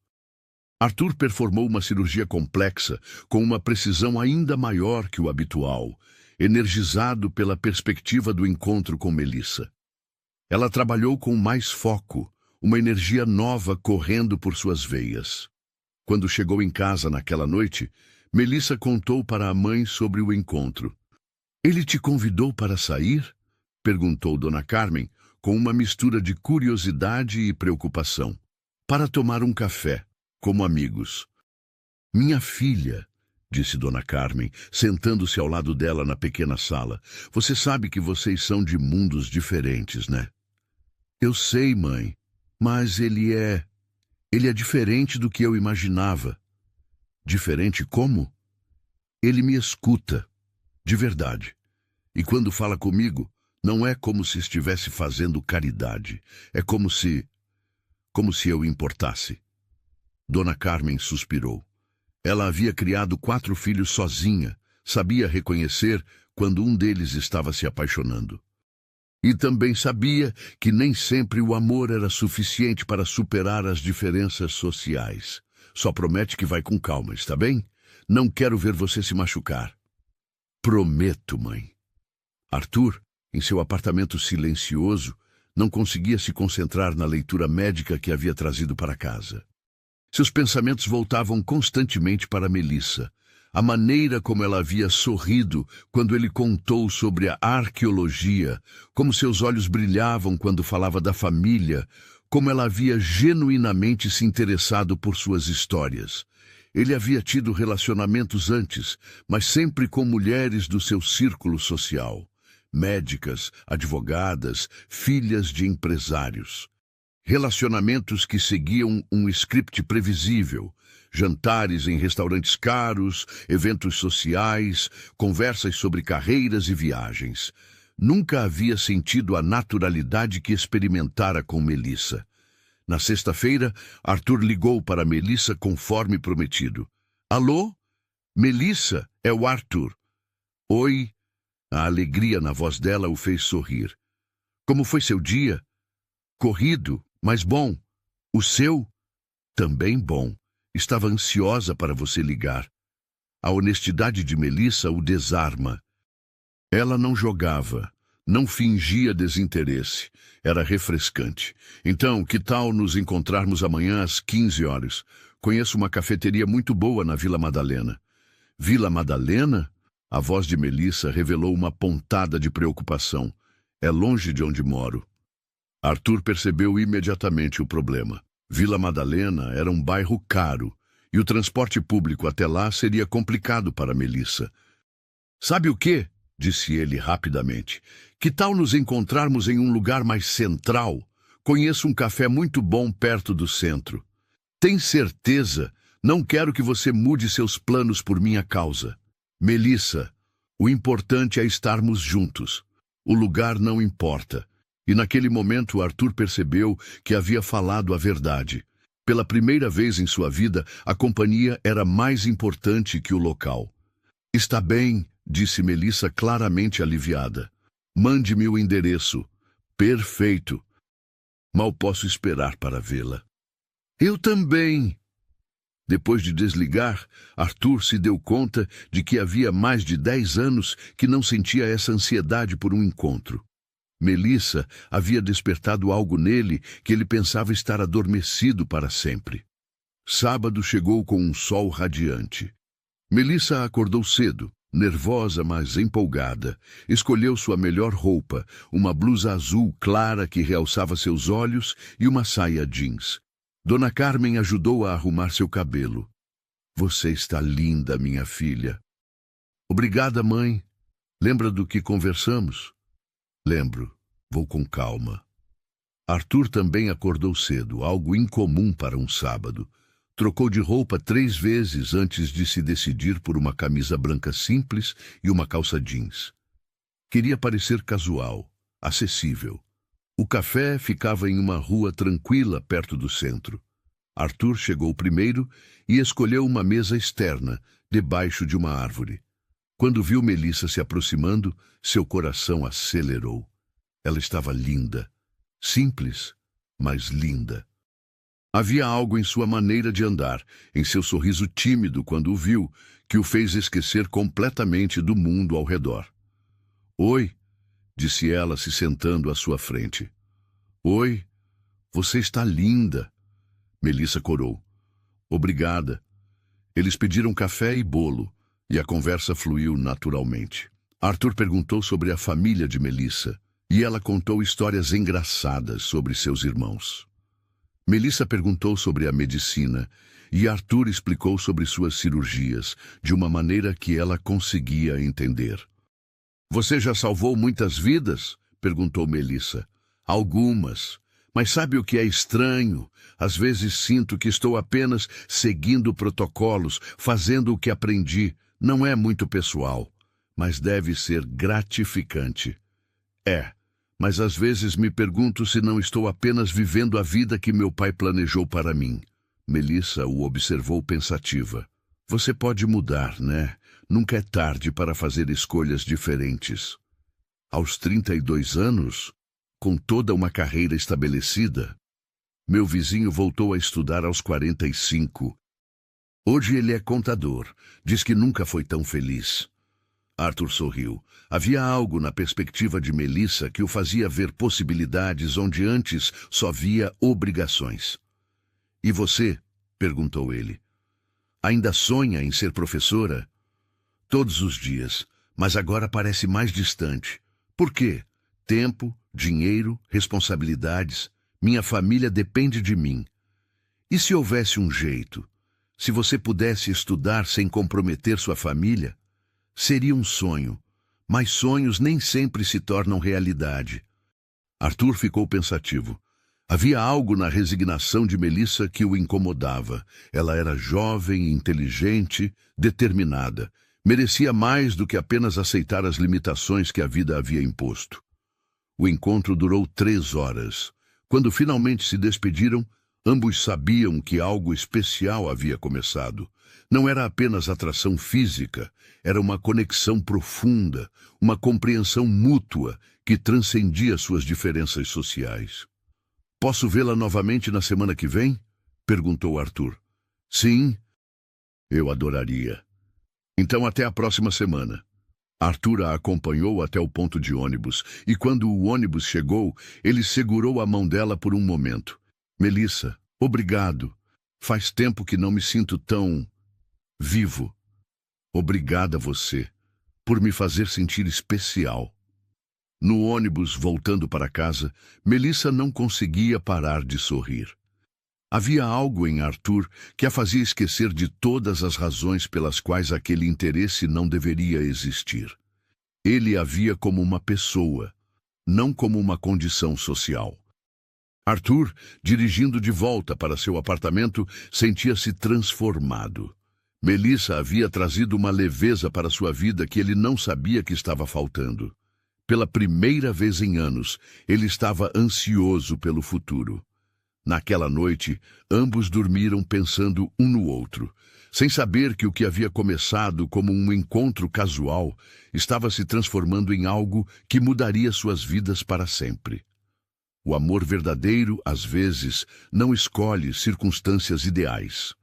Arthur performou uma cirurgia complexa, com uma precisão ainda maior que o habitual, energizado pela perspectiva do encontro com Melissa. Ela trabalhou com mais foco, uma energia nova correndo por suas veias. Quando chegou em casa naquela noite, Melissa contou para a mãe sobre o encontro. Ele te convidou para sair? Perguntou Dona Carmen, com uma mistura de curiosidade e preocupação. Para tomar um café, como amigos. Minha filha, disse Dona Carmen, sentando-se ao lado dela na pequena sala. Você sabe que vocês são de mundos diferentes, né? Eu sei, mãe. Mas ele é diferente do que eu imaginava. Diferente como? Ele me escuta, de verdade. E quando fala comigo, não é como se estivesse fazendo caridade. É como se eu importasse. Dona Carmen suspirou. Ela havia criado 4 filhos sozinha, sabia reconhecer quando um deles estava se apaixonando. E também sabia que nem sempre o amor era suficiente para superar as diferenças sociais. Só promete que vai com calma, está bem? Não quero ver você se machucar. Prometo, mãe. Arthur, em seu apartamento silencioso, não conseguia se concentrar na leitura médica que havia trazido para casa. Seus pensamentos voltavam constantemente para Melissa. A maneira como ela havia sorrido quando ele contou sobre a arqueologia, como seus olhos brilhavam quando falava da família, como ela havia genuinamente se interessado por suas histórias. Ele havia tido relacionamentos antes, mas sempre com mulheres do seu círculo social. Médicas, advogadas, filhas de empresários. Relacionamentos que seguiam um script previsível. Jantares em restaurantes caros, eventos sociais, conversas sobre carreiras e viagens. Nunca havia sentido a naturalidade que experimentara com Melissa. Na sexta-feira, Arthur ligou para Melissa conforme prometido. Alô? Melissa, é o Arthur. Oi. A alegria na voz dela o fez sorrir. Como foi seu dia? Corrido, mas bom. O seu? Também bom. Estava ansiosa para você ligar. A honestidade de Melissa o desarma. Ela não jogava, não fingia desinteresse. Era refrescante. Então, que tal nos encontrarmos amanhã às 15 horas? Conheço uma cafeteria muito boa na Vila Madalena. Vila Madalena? A voz de Melissa revelou uma pontada de preocupação. É longe de onde moro. Arthur percebeu imediatamente o problema. Vila Madalena era um bairro caro, e o transporte público até lá seria complicado para Melissa. Sabe o quê? Disse ele rapidamente. Que tal nos encontrarmos em um lugar mais central? Conheço um café muito bom perto do centro. Tem certeza? Não quero que você mude seus planos por minha causa. Melissa, O importante é estarmos juntos. O lugar não importa. E naquele momento Arthur percebeu que havia falado a verdade. Pela primeira vez em sua vida, a companhia era mais importante que o local. Está bem, disse Melissa claramente aliviada. Mande-me o endereço. Perfeito. Mal posso esperar para vê-la. Eu também. Depois de desligar, Arthur se deu conta de que havia mais de 10 anos que não sentia essa ansiedade por um encontro. Melissa havia despertado algo nele que ele pensava estar adormecido para sempre. Sábado chegou com um sol radiante. Melissa acordou cedo, nervosa, mas empolgada. Escolheu sua melhor roupa, uma blusa azul clara que realçava seus olhos e uma saia jeans. Dona Carmen ajudou a arrumar seu cabelo. Você está linda, minha filha. Obrigada, mãe. Lembra do que conversamos? Lembro. Vou com calma. Arthur também acordou cedo, algo incomum para um sábado. Trocou de roupa 3 vezes antes de se decidir por uma camisa branca simples e uma calça jeans. Queria parecer casual, acessível. O café ficava em uma rua tranquila perto do centro. Arthur chegou primeiro e escolheu uma mesa externa, debaixo de uma árvore. Quando viu Melissa se aproximando, seu coração acelerou. Ela estava linda, simples, mas linda. Havia algo em sua maneira de andar, em seu sorriso tímido quando o viu, que o fez esquecer completamente do mundo ao redor. Oi, disse ela se sentando à sua frente. Oi, você está linda. Melissa corou. Obrigada. Eles pediram café e bolo, e a conversa fluiu naturalmente. Arthur perguntou sobre a família de Melissa, e ela contou histórias engraçadas sobre seus irmãos. Melissa perguntou sobre a medicina, e Arthur explicou sobre suas cirurgias, de uma maneira que ela conseguia entender. Você já salvou muitas vidas? Perguntou Melissa. Algumas. Mas sabe o que é estranho? Às vezes sinto que estou apenas seguindo protocolos, fazendo o que aprendi. Não é muito pessoal, mas deve ser gratificante. É, mas às vezes me pergunto se não estou apenas vivendo a vida que meu pai planejou para mim. Melissa o observou pensativa. Você pode mudar, né? Nunca é tarde para fazer escolhas diferentes. Aos 32 anos, com toda uma carreira estabelecida, meu vizinho voltou a estudar aos 45. Hoje ele é contador. Diz que nunca foi tão feliz. Arthur sorriu. Havia algo na perspectiva de Melissa que o fazia ver possibilidades onde antes só via obrigações. E você? Perguntou ele. Ainda sonha em ser professora? Todos os dias, mas agora parece mais distante. Por quê? Tempo, dinheiro, responsabilidades. Minha família depende de mim. E se houvesse um jeito? Se você pudesse estudar sem comprometer sua família? Seria um sonho, mas sonhos nem sempre se tornam realidade. Arthur ficou pensativo. Havia algo na resignação de Melissa que o incomodava. Ela era jovem, inteligente, determinada. Merecia mais do que apenas aceitar as limitações que a vida havia imposto. O encontro durou 3 horas. Quando finalmente se despediram, ambos sabiam que algo especial havia começado. Não era apenas atração física, era uma conexão profunda, uma compreensão mútua que transcendia suas diferenças sociais. Posso vê-la novamente na semana que vem? Perguntou Arthur. Sim, eu adoraria. Então até a próxima semana. Arthur a acompanhou até o ponto de ônibus, e quando o ônibus chegou, ele segurou a mão dela por um momento. Melissa, obrigado. Faz tempo que não me sinto tão vivo. Obrigada a você por me fazer sentir especial. No ônibus, voltando para casa, Melissa não conseguia parar de sorrir. Havia algo em Arthur que a fazia esquecer de todas as razões pelas quais aquele interesse não deveria existir. Ele a via como uma pessoa, não como uma condição social. Arthur, dirigindo de volta para seu apartamento, sentia-se transformado. Melissa havia trazido uma leveza para sua vida que ele não sabia que estava faltando. Pela primeira vez em anos, ele estava ansioso pelo futuro. Naquela noite, ambos dormiram pensando um no outro, sem saber que o que havia começado como um encontro casual estava se transformando em algo que mudaria suas vidas para sempre. O amor verdadeiro, às vezes, não escolhe circunstâncias ideais.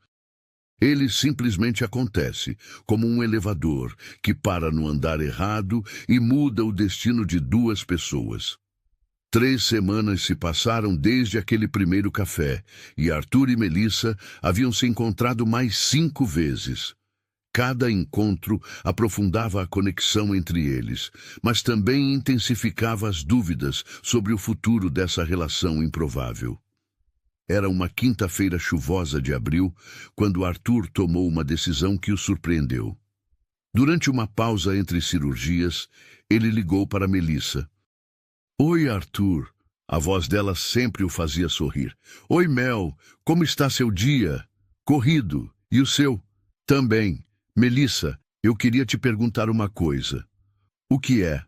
Ele simplesmente acontece, como um elevador que para no andar errado e muda o destino de duas pessoas. 3 semanas se passaram desde aquele primeiro café, e Arthur e Melissa haviam se encontrado mais 5 vezes. Cada encontro aprofundava a conexão entre eles, mas também intensificava as dúvidas sobre o futuro dessa relação improvável. Era uma quinta-feira chuvosa de abril, quando Arthur tomou uma decisão que o surpreendeu. Durante uma pausa entre cirurgias, ele ligou para Melissa. Oi, Arthur. A voz dela sempre o fazia sorrir. Oi, Mel. Como está seu dia? Corrido. E o seu? Também. Melissa, eu queria te perguntar uma coisa. O que é?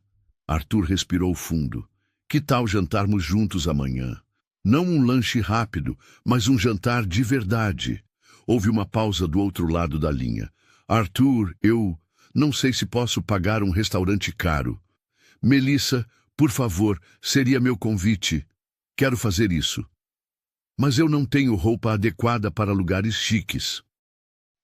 Arthur respirou fundo. Que tal jantarmos juntos amanhã? Não um lanche rápido, mas um jantar de verdade. Houve uma pausa do outro lado da linha. Arthur, eu não sei se posso pagar um restaurante caro. Melissa, por favor, seria meu convite. Quero fazer isso. Mas eu não tenho roupa adequada para lugares chiques.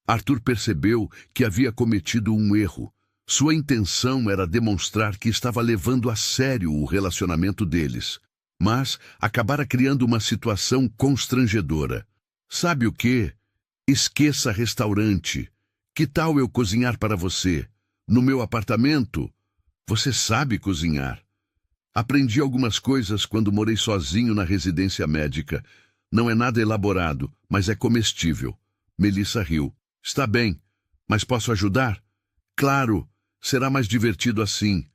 Arthur percebeu que havia cometido um erro. Sua intenção era demonstrar que estava levando a sério o relacionamento deles, mas acabara criando uma situação constrangedora. Sabe o quê? Esqueça restaurante. Que tal eu cozinhar para você? No meu apartamento? Você sabe cozinhar. Aprendi algumas coisas quando morei sozinho na residência médica. Não é nada elaborado, mas é comestível. Melissa riu. Está bem, mas posso ajudar? Claro, será mais divertido assim.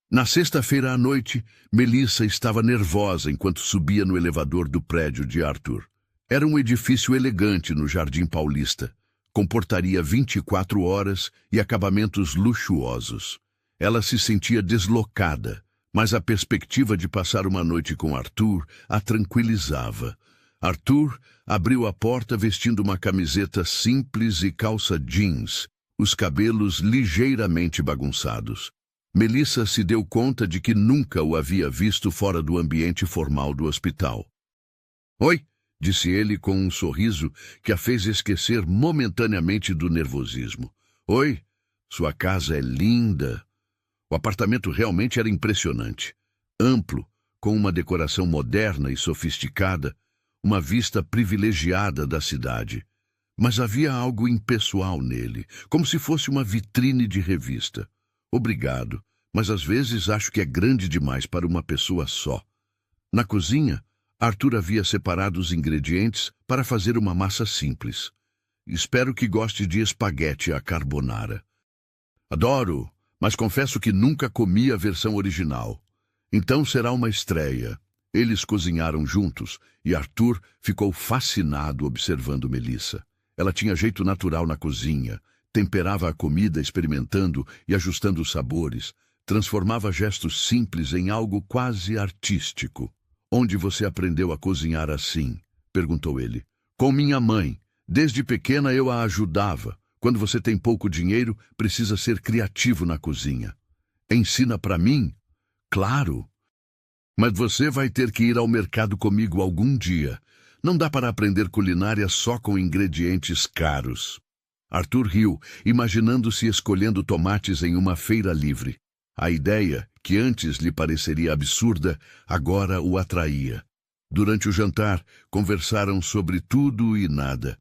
Na sexta-feira à noite, Melissa estava nervosa enquanto subia no elevador do prédio de Arthur. Era um edifício elegante no Jardim Paulista, com portaria 24 horas e acabamentos luxuosos. Ela se sentia deslocada, mas a perspectiva de passar uma noite com Arthur a tranquilizava. Arthur abriu a porta vestindo uma camiseta simples e calça jeans, os cabelos ligeiramente bagunçados. Melissa se deu conta de que nunca o havia visto fora do ambiente formal do hospital. Oi, disse ele com um sorriso que a fez esquecer momentaneamente do nervosismo. Oi, sua casa é linda. O apartamento realmente era impressionante. Amplo, com uma decoração moderna e sofisticada, uma vista privilegiada da cidade. Mas havia algo impessoal nele, como se fosse uma vitrine de revista. Obrigado, mas às vezes acho que é grande demais para uma pessoa só. Na cozinha, Arthur havia separado os ingredientes para fazer uma massa simples. Espero que goste de espaguete à carbonara. Adoro, mas confesso que nunca comi a versão original. Então será uma estreia. Eles cozinharam juntos e Arthur ficou fascinado observando Melissa. Ela tinha jeito natural na cozinha, temperava a comida experimentando e ajustando os sabores, transformava gestos simples em algo quase artístico. Onde você aprendeu a cozinhar assim? Perguntou ele. Com minha mãe. Desde pequena eu a ajudava. Quando você tem pouco dinheiro, precisa ser criativo na cozinha. Ensina para mim? Claro. Mas você vai ter que ir ao mercado comigo algum dia. Não dá para aprender culinária só com ingredientes caros. Arthur riu, imaginando-se escolhendo tomates em uma feira livre. A ideia, que antes lhe pareceria absurda, agora o atraía. Durante o jantar, conversaram sobre tudo e nada.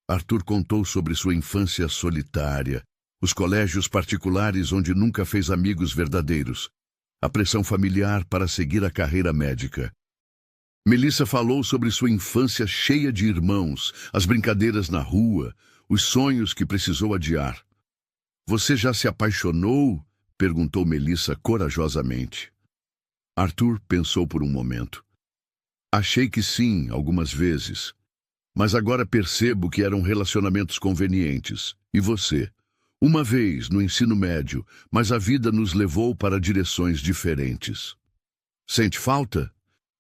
Arthur contou sobre sua infância solitária, os colégios particulares onde nunca fez amigos verdadeiros, a pressão familiar para seguir a carreira médica. Melissa falou sobre sua infância cheia de irmãos, as brincadeiras na rua, os sonhos que precisou adiar. Você já se apaixonou? Perguntou Melissa corajosamente. Arthur pensou por um momento. Achei que sim, algumas vezes. Mas agora percebo que eram relacionamentos convenientes. E você? Uma vez no ensino médio, mas a vida nos levou para direções diferentes. Sente falta?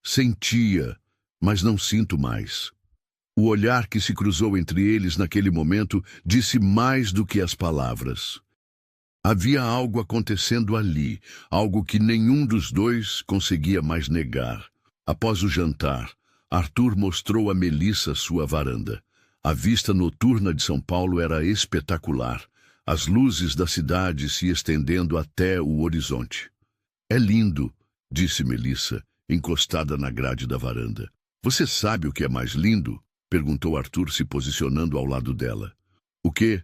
Sentia, mas não sinto mais. O olhar que se cruzou entre eles naquele momento disse mais do que as palavras. Havia algo acontecendo ali, algo que nenhum dos dois conseguia mais negar. Após o jantar, Arthur mostrou a Melissa sua varanda. A vista noturna de São Paulo era espetacular, as luzes da cidade se estendendo até o horizonte. É lindo, disse Melissa, encostada na grade da varanda. Você sabe o que é mais lindo? Perguntou Arthur, se posicionando ao lado dela. O quê?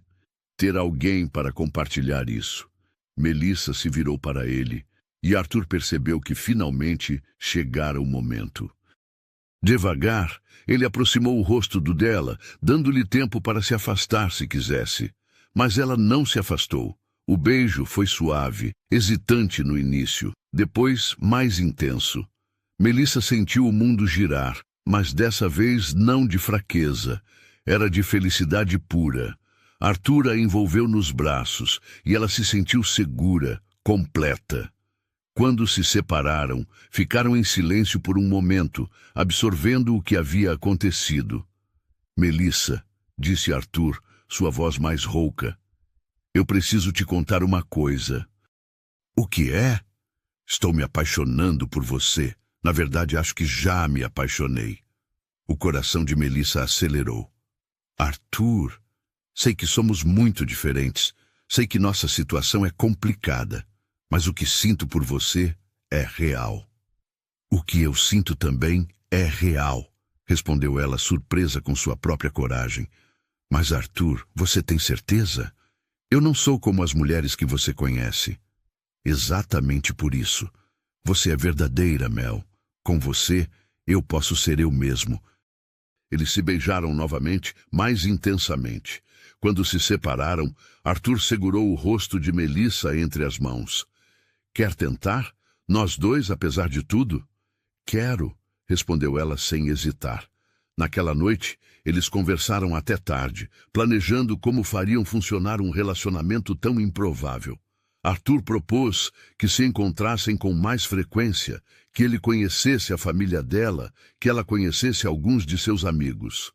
Ter alguém para compartilhar isso. Melissa se virou para ele, e Arthur percebeu que finalmente chegara o momento. Devagar, ele aproximou o rosto do dela, dando-lhe tempo para se afastar se quisesse. Mas ela não se afastou. O beijo foi suave, hesitante no início, depois mais intenso. Melissa sentiu o mundo girar, mas dessa vez não de fraqueza. Era de felicidade pura. Arthur a envolveu nos braços e ela se sentiu segura, completa. Quando se separaram, ficaram em silêncio por um momento, absorvendo o que havia acontecido. Melissa, disse Arthur, sua voz mais rouca, eu preciso te contar uma coisa. O que é? Estou me apaixonando por você. Na verdade, acho que já me apaixonei. O coração de Melissa acelerou. Arthur, sei que somos muito diferentes. Sei que nossa situação é complicada. Mas o que sinto por você é real. O que eu sinto também é real, respondeu ela, surpresa com sua própria coragem. Mas, Arthur, você tem certeza? Eu não sou como as mulheres que você conhece. Exatamente por isso. Você é verdadeira, Mel. Com você, eu posso ser eu mesmo. Eles se beijaram novamente, mais intensamente. Quando se separaram, Arthur segurou o rosto de Melissa entre as mãos. Quer tentar? Nós dois, apesar de tudo? Quero, respondeu ela sem hesitar. Naquela noite, eles conversaram até tarde, planejando como fariam funcionar um relacionamento tão improvável. Arthur propôs que se encontrassem com mais frequência, que ele conhecesse a família dela, que ela conhecesse alguns de seus amigos.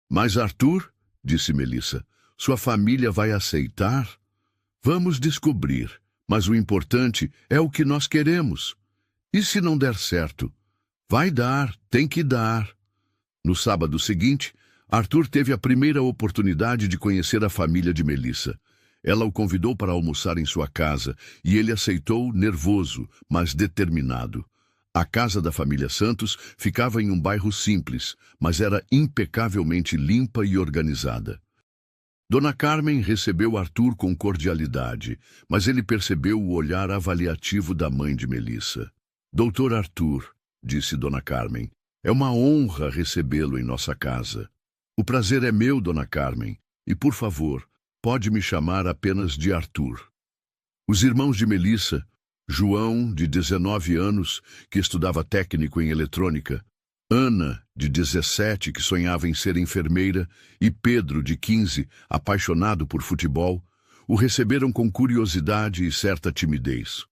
Mas Arthur, disse Melissa, sua família vai aceitar? Vamos descobrir, mas o importante é o que nós queremos. E se não der certo? Vai dar, tem que dar. No sábado seguinte, Arthur teve a primeira oportunidade de conhecer a família de Melissa. Ela o convidou para almoçar em sua casa e ele aceitou, nervoso, mas determinado. A casa da família Santos ficava em um bairro simples, mas era impecavelmente limpa e organizada. Dona Carmen recebeu Arthur com cordialidade, mas ele percebeu o olhar avaliativo da mãe de Melissa. Doutor Arthur, disse Dona Carmen, é uma honra recebê-lo em nossa casa. O prazer é meu, Dona Carmen, e, por favor, pode me chamar apenas de Arthur. Os irmãos de Melissa, João, de 19 anos, que estudava técnico em eletrônica, Ana, de 17, que sonhava em ser enfermeira, e Pedro, de 15, apaixonado por futebol, o receberam com curiosidade e certa timidez.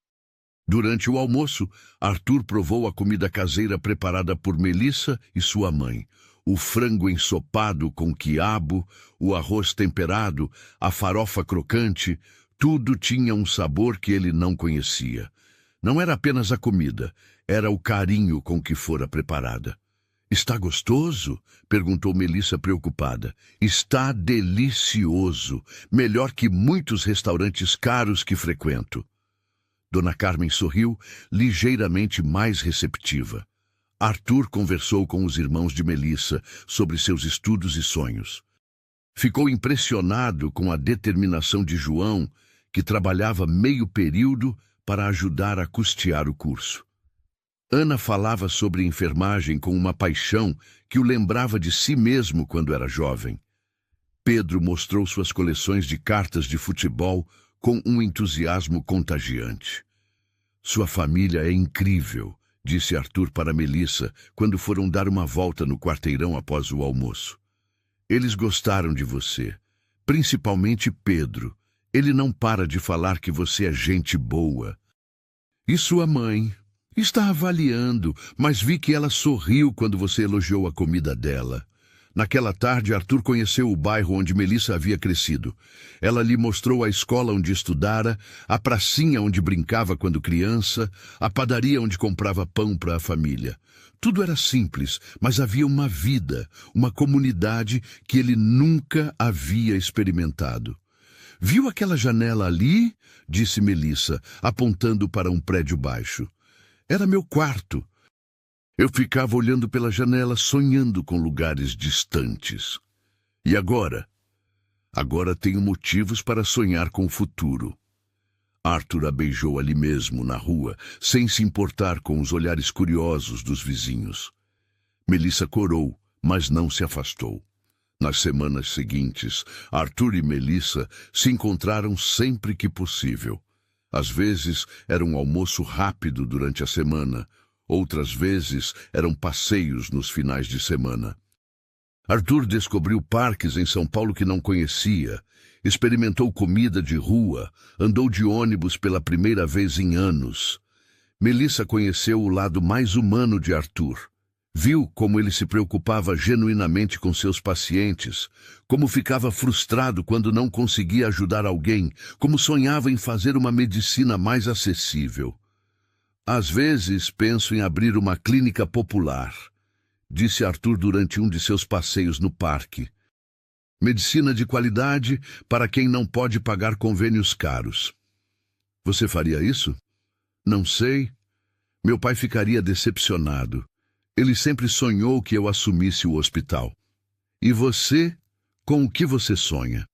Durante o almoço, Arthur provou a comida caseira preparada por Melissa e sua mãe. O frango ensopado com quiabo, o arroz temperado, a farofa crocante, tudo tinha um sabor que ele não conhecia. Não era apenas a comida, era o carinho com que fora preparada. Está gostoso? Perguntou Melissa preocupada. Está delicioso, melhor que muitos restaurantes caros que frequento. Dona Carmen sorriu, ligeiramente mais receptiva. Arthur conversou com os irmãos de Melissa sobre seus estudos e sonhos. Ficou impressionado com a determinação de João, que trabalhava meio período para ajudar a custear o curso. Ana falava sobre enfermagem com uma paixão que o lembrava de si mesmo quando era jovem. Pedro mostrou suas coleções de cartas de futebol com um entusiasmo contagiante. Sua família é incrível, disse Arthur para Melissa quando foram dar uma volta no quarteirão após o almoço. Eles gostaram de você, principalmente Pedro. Ele não para de falar que você é gente boa. E sua mãe? Está avaliando, mas vi que ela sorriu quando você elogiou a comida dela. Naquela tarde, Arthur conheceu o bairro onde Melissa havia crescido. Ela lhe mostrou a escola onde estudara, a pracinha onde brincava quando criança, a padaria onde comprava pão para a família. Tudo era simples, mas havia uma vida, uma comunidade que ele nunca havia experimentado. Viu aquela janela ali? Disse Melissa, apontando para um prédio baixo. Era meu quarto. Eu ficava olhando pela janela, sonhando com lugares distantes. E agora? Agora tenho motivos para sonhar com o futuro. Arthur a beijou ali mesmo, na rua, sem se importar com os olhares curiosos dos vizinhos. Melissa corou, mas não se afastou. Nas semanas seguintes, Arthur e Melissa se encontraram sempre que possível. Às vezes era um almoço rápido durante a semana, outras vezes eram passeios nos finais de semana. Arthur descobriu parques em São Paulo que não conhecia, experimentou comida de rua, andou de ônibus pela primeira vez em anos. Melissa conheceu o lado mais humano de Arthur. Viu como ele se preocupava genuinamente com seus pacientes, como ficava frustrado quando não conseguia ajudar alguém, como sonhava em fazer uma medicina mais acessível. Às vezes penso em abrir uma clínica popular, disse Arthur durante um de seus passeios no parque. Medicina de qualidade para quem não pode pagar convênios caros. Você faria isso? Não sei. Meu pai ficaria decepcionado. Ele sempre sonhou que eu assumisse o hospital. E você, com o que você sonha?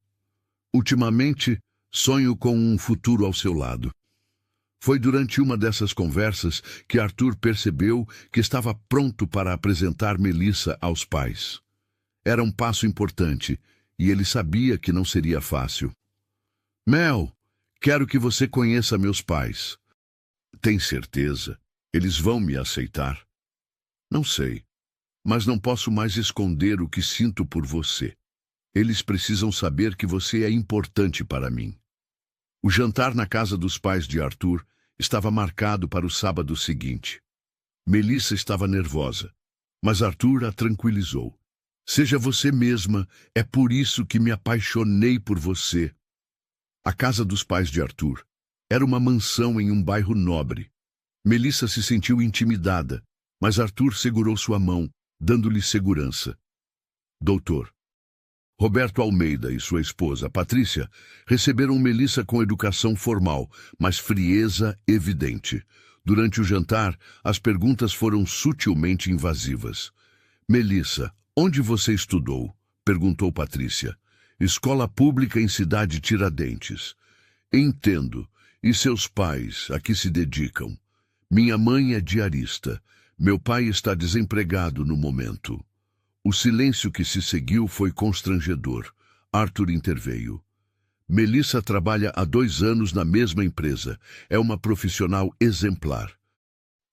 Ultimamente, sonho com um futuro ao seu lado. Foi durante uma dessas conversas que Arthur percebeu que estava pronto para apresentar Melissa aos pais. Era um passo importante, e ele sabia que não seria fácil. Mel, quero que você conheça meus pais. Tem certeza? Eles vão me aceitar? Não sei, mas não posso mais esconder o que sinto por você. Eles precisam saber que você é importante para mim. O jantar na casa dos pais de Arthur estava marcado para o sábado seguinte. Melissa estava nervosa, mas Arthur a tranquilizou. Seja você mesma, é por isso que me apaixonei por você. A casa dos pais de Arthur era uma mansão em um bairro nobre. Melissa se sentiu intimidada, mas Arthur segurou sua mão, dando-lhe segurança. Doutor, Roberto Almeida e sua esposa, Patrícia, receberam Melissa com educação formal, mas frieza evidente. Durante o jantar, as perguntas foram sutilmente invasivas. Melissa, onde você estudou? Perguntou Patrícia. Escola pública em Cidade Tiradentes. Entendo. E seus pais, a que se dedicam? Minha mãe é diarista. Meu pai está desempregado no momento. O silêncio que se seguiu foi constrangedor. Arthur interveio. Melissa trabalha há 2 anos na mesma empresa. É uma profissional exemplar.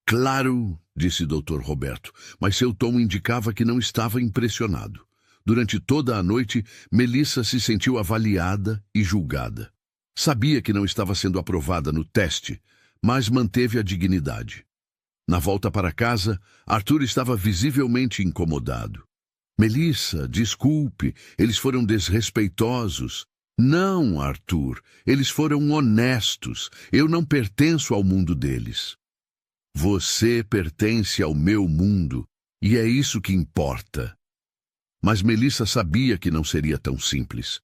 Claro, disse Dr. Roberto, mas seu tom indicava que não estava impressionado. Durante toda a noite, Melissa se sentiu avaliada e julgada. Sabia que não estava sendo aprovada no teste, mas manteve a dignidade. Na volta para casa, Arthur estava visivelmente incomodado. Melissa, desculpe, eles foram desrespeitosos. Não, Arthur, eles foram honestos. Eu não pertenço ao mundo deles. Você pertence ao meu mundo, e é isso que importa. Mas Melissa sabia que não seria tão simples.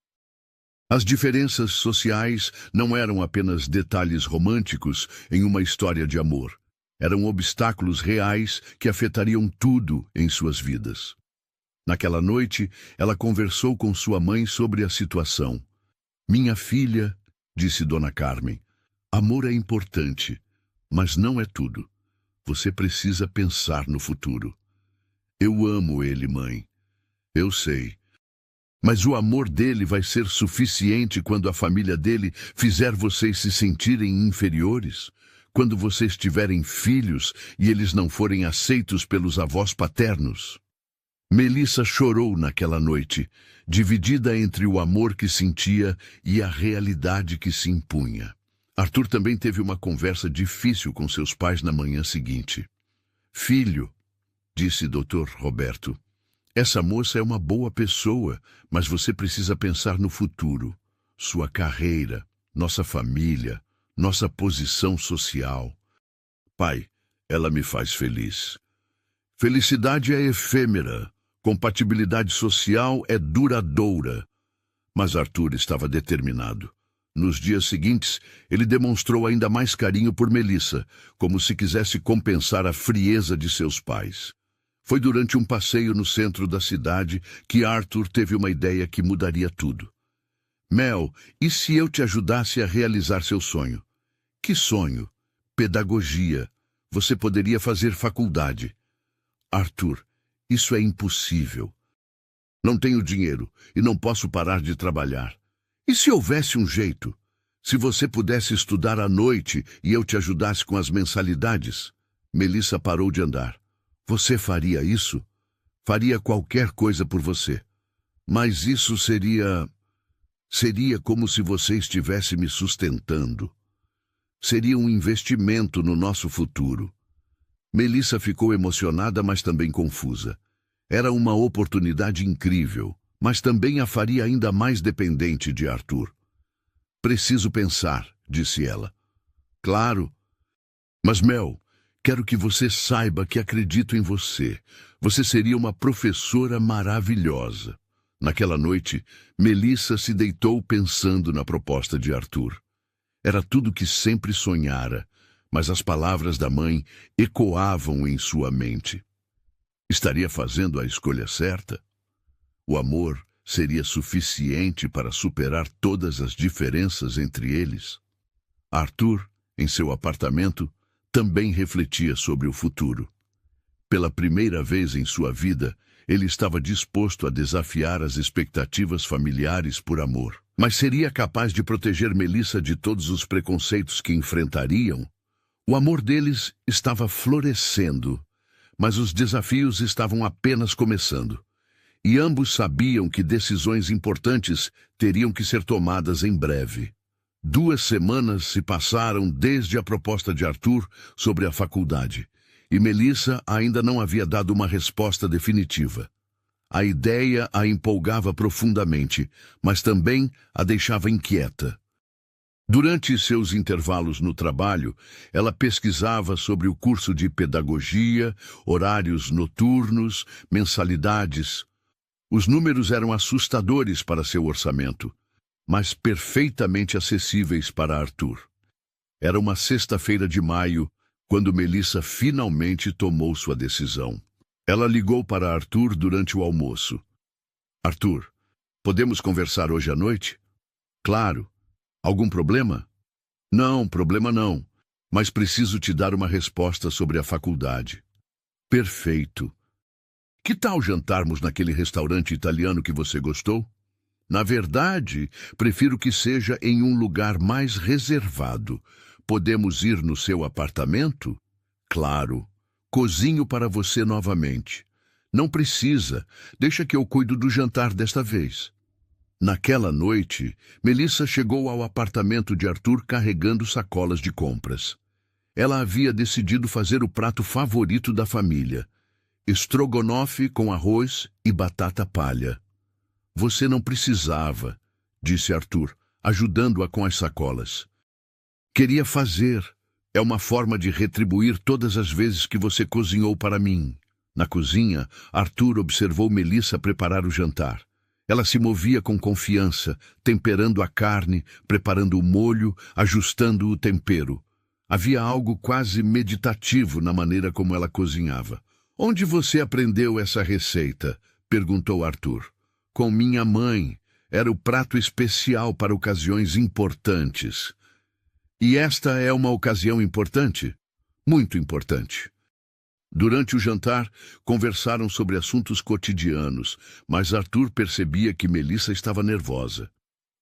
As diferenças sociais não eram apenas detalhes românticos em uma história de amor. Eram obstáculos reais que afetariam tudo em suas vidas. Naquela noite, ela conversou com sua mãe sobre a situação. Minha filha, disse Dona Carmen, amor é importante, mas não é tudo. Você precisa pensar no futuro. Eu amo ele, mãe. Eu sei. Mas o amor dele vai ser suficiente quando a família dele fizer vocês se sentirem inferiores? quando vocês tiverem filhos e eles não forem aceitos pelos avós paternos. Melissa chorou naquela noite, dividida entre o amor que sentia e a realidade que se impunha. Arthur também teve uma conversa difícil com seus pais na manhã seguinte. Filho, disse Dr. Roberto, essa moça é uma boa pessoa, mas você precisa pensar no futuro, sua carreira, nossa família, nossa posição social. Pai, ela me faz feliz. Felicidade é efêmera, compatibilidade social é duradoura. Mas Arthur estava determinado. Nos dias seguintes, ele demonstrou ainda mais carinho por Melissa, como se quisesse compensar a frieza de seus pais. Foi durante um passeio no centro da cidade que Arthur teve uma ideia que mudaria tudo. Mel, e se eu te ajudasse a realizar seu sonho? Que sonho? Pedagogia. Você poderia fazer faculdade. Arthur, isso é impossível. Não tenho dinheiro e não posso parar de trabalhar. E se houvesse um jeito? Se você pudesse estudar à noite e eu te ajudasse com as mensalidades? Melissa parou de andar. Você faria isso? Faria qualquer coisa por você. Mas isso seria como se você estivesse me sustentando. Seria um investimento no nosso futuro. Melissa ficou emocionada, mas também confusa. Era uma oportunidade incrível, mas também a faria ainda mais dependente de Arthur. Preciso pensar, disse ela. Claro. Mas Mel, quero que você saiba que acredito em você. Você seria uma professora maravilhosa. Naquela noite, Melissa se deitou pensando na proposta de Arthur. Era tudo que sempre sonhara, mas as palavras da mãe ecoavam em sua mente. Estaria fazendo a escolha certa? O amor seria suficiente para superar todas as diferenças entre eles? Arthur, em seu apartamento, também refletia sobre o futuro. Pela primeira vez em sua vida, ele estava disposto a desafiar as expectativas familiares por amor. Mas seria capaz de proteger Melissa de todos os preconceitos que enfrentariam? O amor deles estava florescendo, mas os desafios estavam apenas começando. E ambos sabiam que decisões importantes teriam que ser tomadas em breve. 2 semanas se passaram desde a proposta de Arthur sobre a faculdade, e Melissa ainda não havia dado uma resposta definitiva. A ideia a empolgava profundamente, mas também a deixava inquieta. Durante seus intervalos no trabalho, ela pesquisava sobre o curso de pedagogia, horários noturnos, mensalidades. Os números eram assustadores para seu orçamento, mas perfeitamente acessíveis para Arthur. Era uma sexta-feira de maio, quando Melissa finalmente tomou sua decisão. Ela ligou para Arthur durante o almoço. Arthur, podemos conversar hoje à noite? Claro. Algum problema? Não, problema não. Mas preciso te dar uma resposta sobre a faculdade. Perfeito. Que tal jantarmos naquele restaurante italiano que você gostou? Na verdade, prefiro que seja em um lugar mais reservado. Podemos ir no seu apartamento? Claro. Cozinho para você novamente. Não precisa. Deixa que eu cuido do jantar desta vez. Naquela noite, Melissa chegou ao apartamento de Arthur carregando sacolas de compras. Ela havia decidido fazer o prato favorito da família: estrogonofe com arroz e batata palha. Você não precisava, disse Arthur, ajudando-a com as sacolas. Queria fazer. É uma forma de retribuir todas as vezes que você cozinhou para mim. Na cozinha, Arthur observou Melissa preparar o jantar. Ela se movia com confiança, temperando a carne, preparando o molho, ajustando o tempero. Havia algo quase meditativo na maneira como ela cozinhava. Onde você aprendeu essa receita? Perguntou Arthur. Com minha mãe. Era o prato especial para ocasiões importantes. E esta é uma ocasião importante? Muito importante. Durante o jantar, conversaram sobre assuntos cotidianos, mas Arthur percebia que Melissa estava nervosa.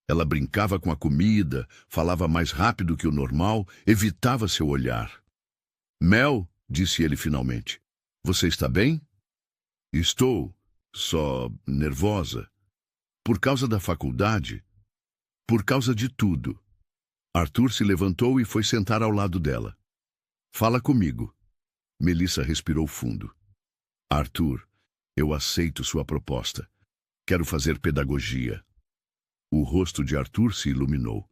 Ela brincava com a comida, falava mais rápido que o normal, evitava seu olhar. Mel, disse ele finalmente, você está bem? Estou, só nervosa. Por causa da faculdade? Por causa de tudo. Arthur se levantou e foi sentar ao lado dela. Fala comigo. Melissa respirou fundo. Arthur, eu aceito sua proposta. Quero fazer pedagogia. O rosto de Arthur se iluminou.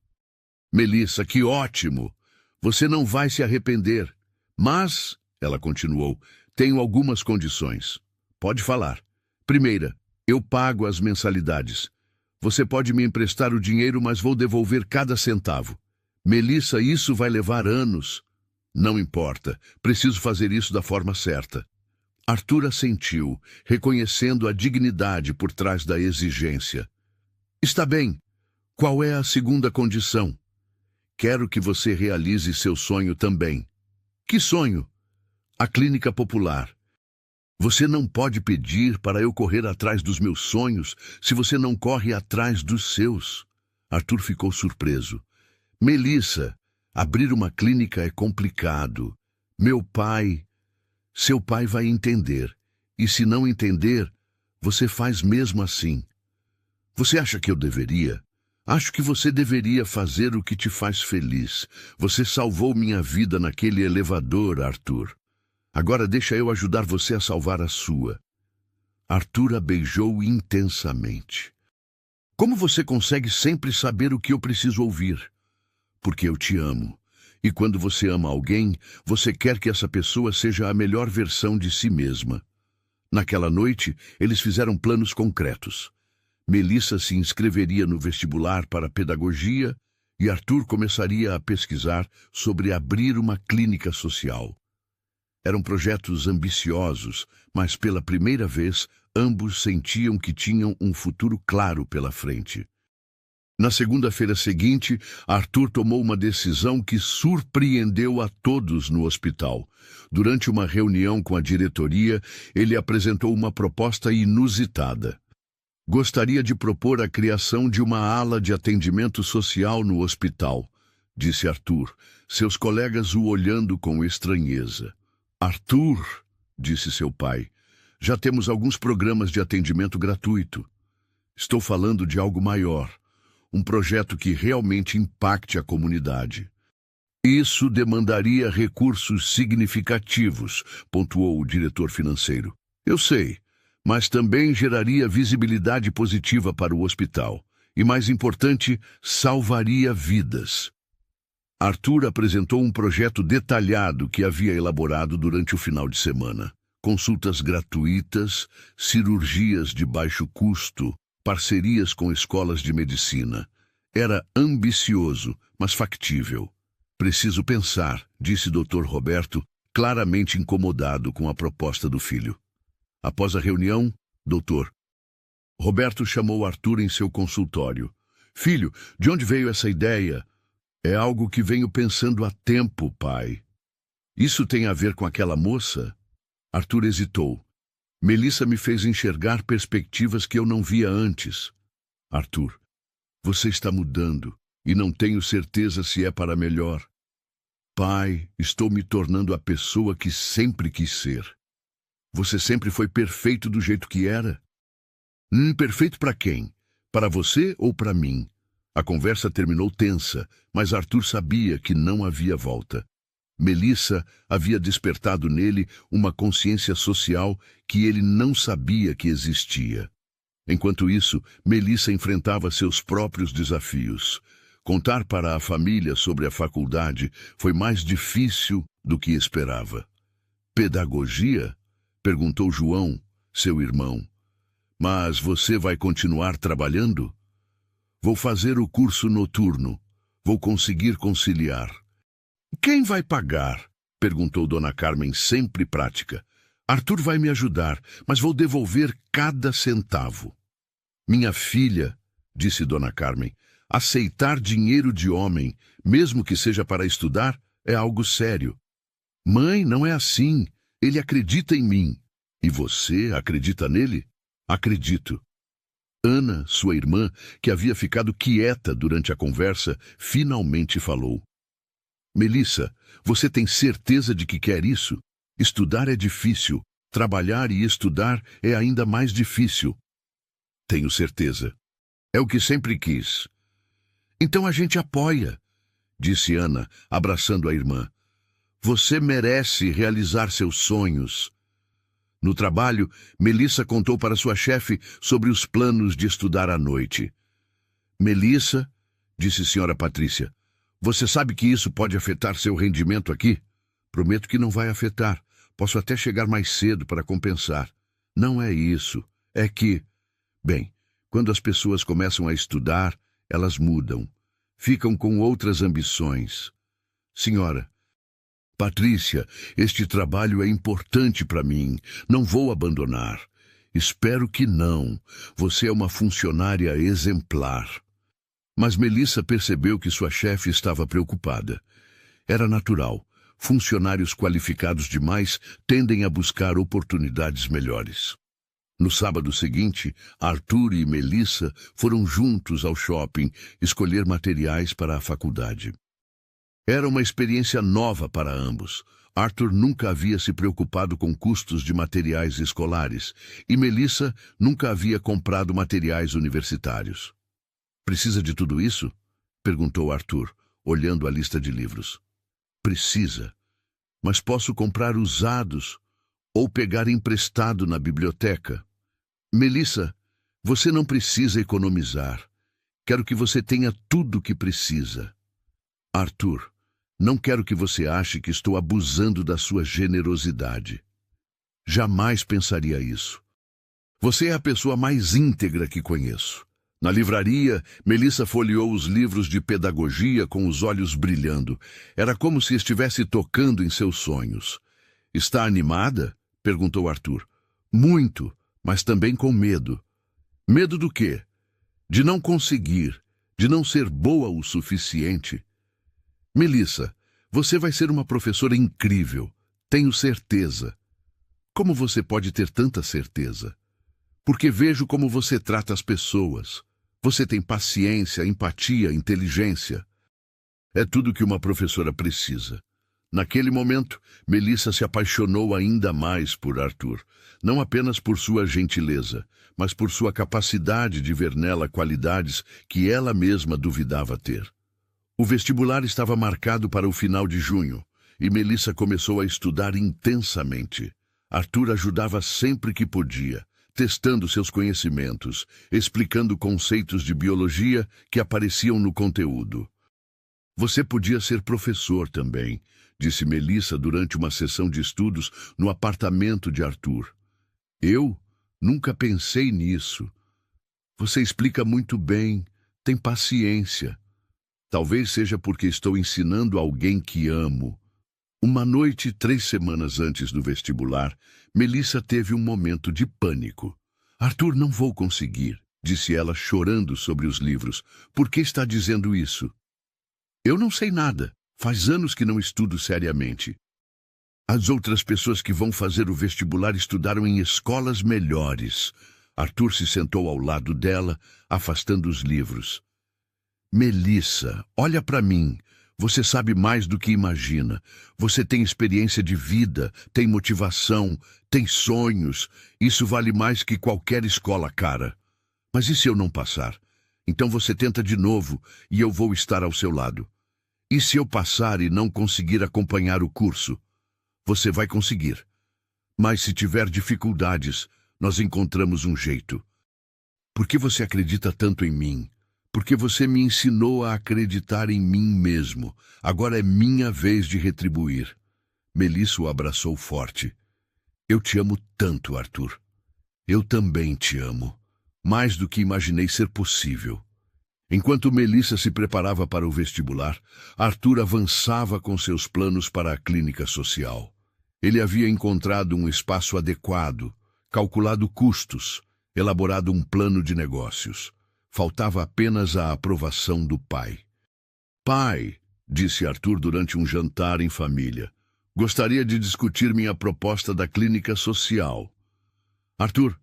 Melissa, que ótimo! Você não vai se arrepender. Mas, ela continuou, tenho algumas condições. Pode falar. Primeira, eu pago as mensalidades. Você pode me emprestar o dinheiro, mas vou devolver cada centavo. Melissa, isso vai levar anos. Não importa, preciso fazer isso da forma certa. Arthur assentiu, reconhecendo a dignidade por trás da exigência. Está bem. Qual é a segunda condição? Quero que você realize seu sonho também. Que sonho? A clínica popular. Você não pode pedir para eu correr atrás dos meus sonhos se você não corre atrás dos seus. Arthur ficou surpreso. Melissa, abrir uma clínica é complicado. Seu pai vai entender. E se não entender, você faz mesmo assim. Você acha que eu deveria? Acho que você deveria fazer o que te faz feliz. Você salvou minha vida naquele elevador, Arthur. Agora deixa eu ajudar você a salvar a sua. Arthur a beijou intensamente. Como você consegue sempre saber o que eu preciso ouvir? Porque eu te amo. E quando você ama alguém, você quer que essa pessoa seja a melhor versão de si mesma. Naquela noite, eles fizeram planos concretos. Melissa se inscreveria no vestibular para pedagogia e Arthur começaria a pesquisar sobre abrir uma clínica social. Eram projetos ambiciosos, mas pela primeira vez, ambos sentiam que tinham um futuro claro pela frente. Na segunda-feira seguinte, Arthur tomou uma decisão que surpreendeu a todos no hospital. Durante uma reunião com a diretoria, ele apresentou uma proposta inusitada. Gostaria de propor a criação de uma ala de atendimento social no hospital, disse Arthur, seus colegas o olhando com estranheza. Arthur, disse seu pai, já temos alguns programas de atendimento gratuito. Estou falando de algo maior, um projeto que realmente impacte a comunidade. Isso demandaria recursos significativos, pontuou o diretor financeiro. Eu sei, mas também geraria visibilidade positiva para o hospital. E, mais importante, salvaria vidas. Arthur apresentou um projeto detalhado que havia elaborado durante o final de semana. Consultas gratuitas, cirurgias de baixo custo, parcerias com escolas de medicina. Era ambicioso, mas factível. Preciso pensar, disse Dr. Roberto, claramente incomodado com a proposta do filho. Após a reunião, doutor, Roberto chamou Arthur em seu consultório. Filho, de onde veio essa ideia? É algo que venho pensando há tempo, pai. Isso tem a ver com aquela moça? Arthur hesitou. Melissa me fez enxergar perspectivas que eu não via antes. Arthur, você está mudando e não tenho certeza se é para melhor. Pai, estou me tornando a pessoa que sempre quis ser. Você sempre foi perfeito do jeito que era? Perfeito para quem? Para você ou para mim? A conversa terminou tensa, mas Arthur sabia que não havia volta. Melissa havia despertado nele uma consciência social que ele não sabia que existia. Enquanto isso, Melissa enfrentava seus próprios desafios. Contar para a família sobre a faculdade foi mais difícil do que esperava. Pedagogia? Perguntou João, seu irmão. Mas você vai continuar trabalhando? Vou fazer o curso noturno. Vou conseguir conciliar. Quem vai pagar? Perguntou Dona Carmen, sempre prática. Arthur vai me ajudar, mas vou devolver cada centavo. Minha filha, disse Dona Carmen, aceitar dinheiro de homem, mesmo que seja para estudar, é algo sério. Mãe, não é assim. Ele acredita em mim. E você acredita nele? Acredito. Ana, sua irmã, que havia ficado quieta durante a conversa, finalmente falou. Melissa, você tem certeza de que quer isso? Estudar é difícil. Trabalhar e estudar é ainda mais difícil. Tenho certeza. É o que sempre quis. Então a gente apoia, disse Ana, abraçando a irmã. Você merece realizar seus sonhos. No trabalho, Melissa contou para sua chefe sobre os planos de estudar à noite. Melissa, disse Sra. Patrícia, você sabe que isso pode afetar seu rendimento aqui? Prometo que não vai afetar. Posso até chegar mais cedo para compensar. Não é isso. É que, bem, quando as pessoas começam a estudar, elas mudam. Ficam com outras ambições. Senhora, Patrícia, este trabalho é importante para mim. Não vou abandonar. Espero que não. Você é uma funcionária exemplar. Mas Melissa percebeu que sua chefe estava preocupada. Era natural. Funcionários qualificados demais tendem a buscar oportunidades melhores. No sábado seguinte, Arthur e Melissa foram juntos ao shopping escolher materiais para a faculdade. Era uma experiência nova para ambos. Arthur nunca havia se preocupado com custos de materiais escolares e Melissa nunca havia comprado materiais universitários. Precisa de tudo isso? Perguntou Arthur, olhando a lista de livros. Precisa, mas posso comprar usados ou pegar emprestado na biblioteca. Melissa, você não precisa economizar. Quero que você tenha tudo o que precisa. Arthur, não quero que você ache que estou abusando da sua generosidade. Jamais pensaria isso. Você é a pessoa mais íntegra que conheço. Na livraria, Melissa folheou os livros de pedagogia com os olhos brilhando. Era como se estivesse tocando em seus sonhos. Está animada? Perguntou Arthur. Muito, mas também com medo. Medo do quê? De não conseguir, de não ser boa o suficiente. Melissa, você vai ser uma professora incrível. Tenho certeza. Como você pode ter tanta certeza? Porque vejo como você trata as pessoas. Você tem paciência, empatia, inteligência. É tudo que uma professora precisa. Naquele momento, Melissa se apaixonou ainda mais por Arthur. Não apenas por sua gentileza, mas por sua capacidade de ver nela qualidades que ela mesma duvidava ter. O vestibular estava marcado para o final de junho, e Melissa começou a estudar intensamente. Arthur ajudava sempre que podia, testando seus conhecimentos, explicando conceitos de biologia que apareciam no conteúdo. Você podia ser professor também, disse Melissa durante uma sessão de estudos no apartamento de Arthur. Eu nunca pensei nisso. Você explica muito bem, tem paciência. Talvez seja porque estou ensinando alguém que amo. Uma noite, 3 semanas antes do vestibular, Melissa teve um momento de pânico. Arthur, não vou conseguir, disse ela chorando sobre os livros. Por que está dizendo isso? Eu não sei nada. Faz anos que não estudo seriamente. As outras pessoas que vão fazer o vestibular estudaram em escolas melhores. Arthur se sentou ao lado dela, afastando os livros. Melissa, olha para mim. Você sabe mais do que imagina. Você tem experiência de vida, tem motivação, tem sonhos. Isso vale mais que qualquer escola cara. Mas e se eu não passar? Então você tenta de novo e eu vou estar ao seu lado. E se eu passar e não conseguir acompanhar o curso? Você vai conseguir. Mas se tiver dificuldades, nós encontramos um jeito. Por que você acredita tanto em mim? Porque você me ensinou a acreditar em mim mesmo. Agora é minha vez de retribuir. Melissa o abraçou forte. Eu te amo tanto, Arthur. Eu também te amo. Mais do que imaginei ser possível. Enquanto Melissa se preparava para o vestibular, Arthur avançava com seus planos para a clínica social. Ele havia encontrado um espaço adequado, calculado custos, elaborado um plano de negócios. Faltava apenas a aprovação do pai. Pai, disse Arthur durante um jantar em família, gostaria de discutir minha proposta da clínica social. Arthur,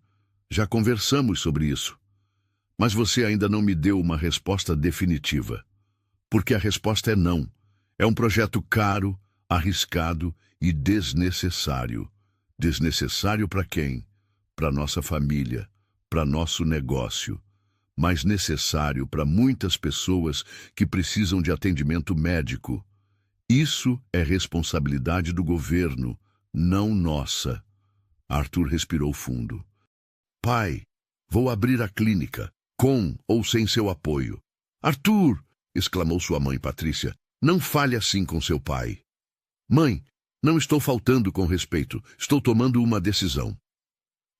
já conversamos sobre isso. Mas você ainda não me deu uma resposta definitiva. Porque a resposta é não. É um projeto caro, arriscado e desnecessário. Desnecessário para quem? Para nossa família, para nosso negócio. Mas necessário para muitas pessoas que precisam de atendimento médico. Isso é responsabilidade do governo, não nossa. Arthur respirou fundo. Pai, vou abrir a clínica, com ou sem seu apoio. Arthur! Exclamou sua mãe Patrícia. Não fale assim com seu pai. Mãe, não estou faltando com respeito. Estou tomando uma decisão.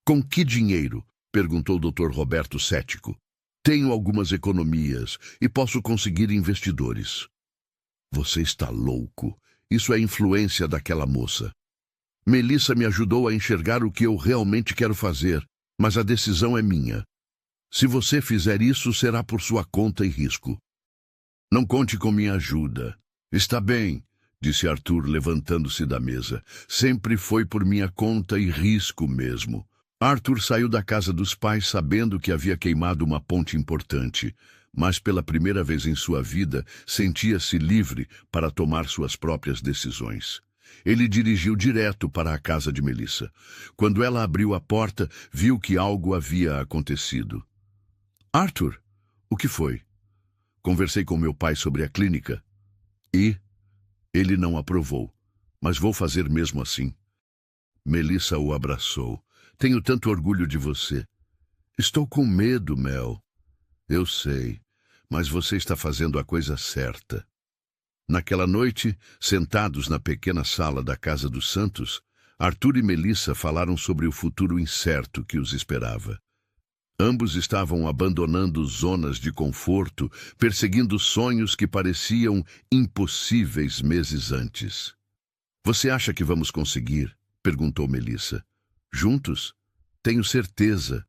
Com que dinheiro? Perguntou o Dr. Roberto cético. Tenho algumas economias e posso conseguir investidores. Você está louco. Isso é influência daquela moça. Melissa me ajudou a enxergar o que eu realmente quero fazer, mas a decisão é minha. Se você fizer isso, será por sua conta e risco. Não conte com minha ajuda. Está bem, disse Arthur, levantando-se da mesa. Sempre foi por minha conta e risco mesmo. Arthur saiu da casa dos pais sabendo que havia queimado uma ponte importante, mas pela primeira vez em sua vida sentia-se livre para tomar suas próprias decisões. Ele dirigiu direto para a casa de Melissa. Quando ela abriu a porta, viu que algo havia acontecido. Arthur, o que foi? Conversei com meu pai sobre a clínica e ele não aprovou, mas vou fazer mesmo assim. Melissa o abraçou. Tenho tanto orgulho de você. Estou com medo, Mel. Eu sei, mas você está fazendo a coisa certa. Naquela noite, sentados na pequena sala da Casa dos Santos, Arthur e Melissa falaram sobre o futuro incerto que os esperava. Ambos estavam abandonando zonas de conforto, perseguindo sonhos que pareciam impossíveis meses antes. Você acha que vamos conseguir? Perguntou Melissa. Juntos? Tenho certeza.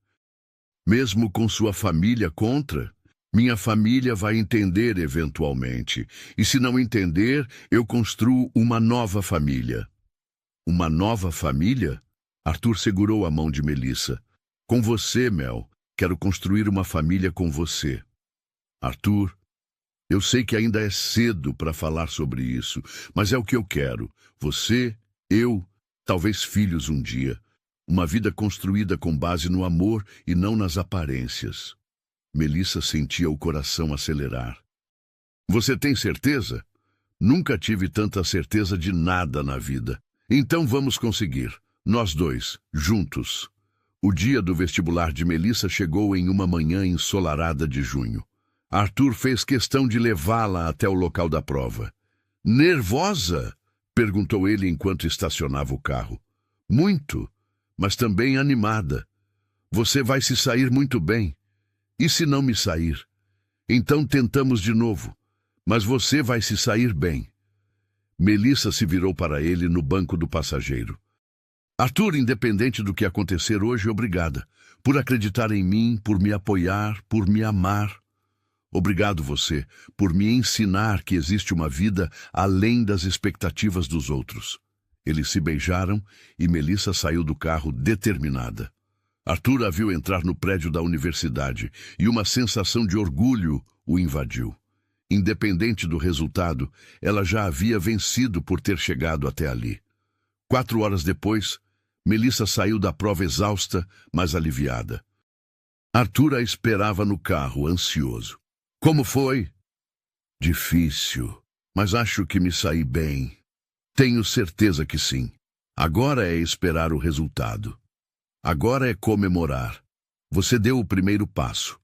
Mesmo com sua família contra? Minha família vai entender eventualmente. E se não entender, eu construo uma nova família. Uma nova família? Arthur segurou a mão de Melissa. Com você, Mel. Quero construir uma família com você. Arthur, eu sei que ainda é cedo para falar sobre isso, mas é o que eu quero. Você, eu, talvez filhos um dia. Uma vida construída com base no amor e não nas aparências. Melissa sentia o coração acelerar. Você tem certeza? Nunca tive tanta certeza de nada na vida. Então vamos conseguir. Nós dois, juntos. O dia do vestibular de Melissa chegou em uma manhã ensolarada de junho. Arthur fez questão de levá-la até o local da prova. Nervosa? Perguntou ele enquanto estacionava o carro. Muito, mas também animada. Você vai se sair muito bem. E se não me sair? Então tentamos de novo, mas você vai se sair bem. Melissa se virou para ele no banco do passageiro. Arthur, independente do que acontecer hoje, obrigada. Por acreditar em mim, por me apoiar, por me amar. Obrigado você, por me ensinar que existe uma vida além das expectativas dos outros. Eles se beijaram e Melissa saiu do carro determinada. Arthur a viu entrar no prédio da universidade e uma sensação de orgulho o invadiu. Independente do resultado, ela já havia vencido por ter chegado até ali. 4 horas depois, Melissa saiu da prova exausta, mas aliviada. Arthur a esperava no carro, ansioso. Como foi? Difícil, mas acho que me saí bem. Tenho certeza que sim. Agora é esperar o resultado. Agora é comemorar. Você deu o primeiro passo.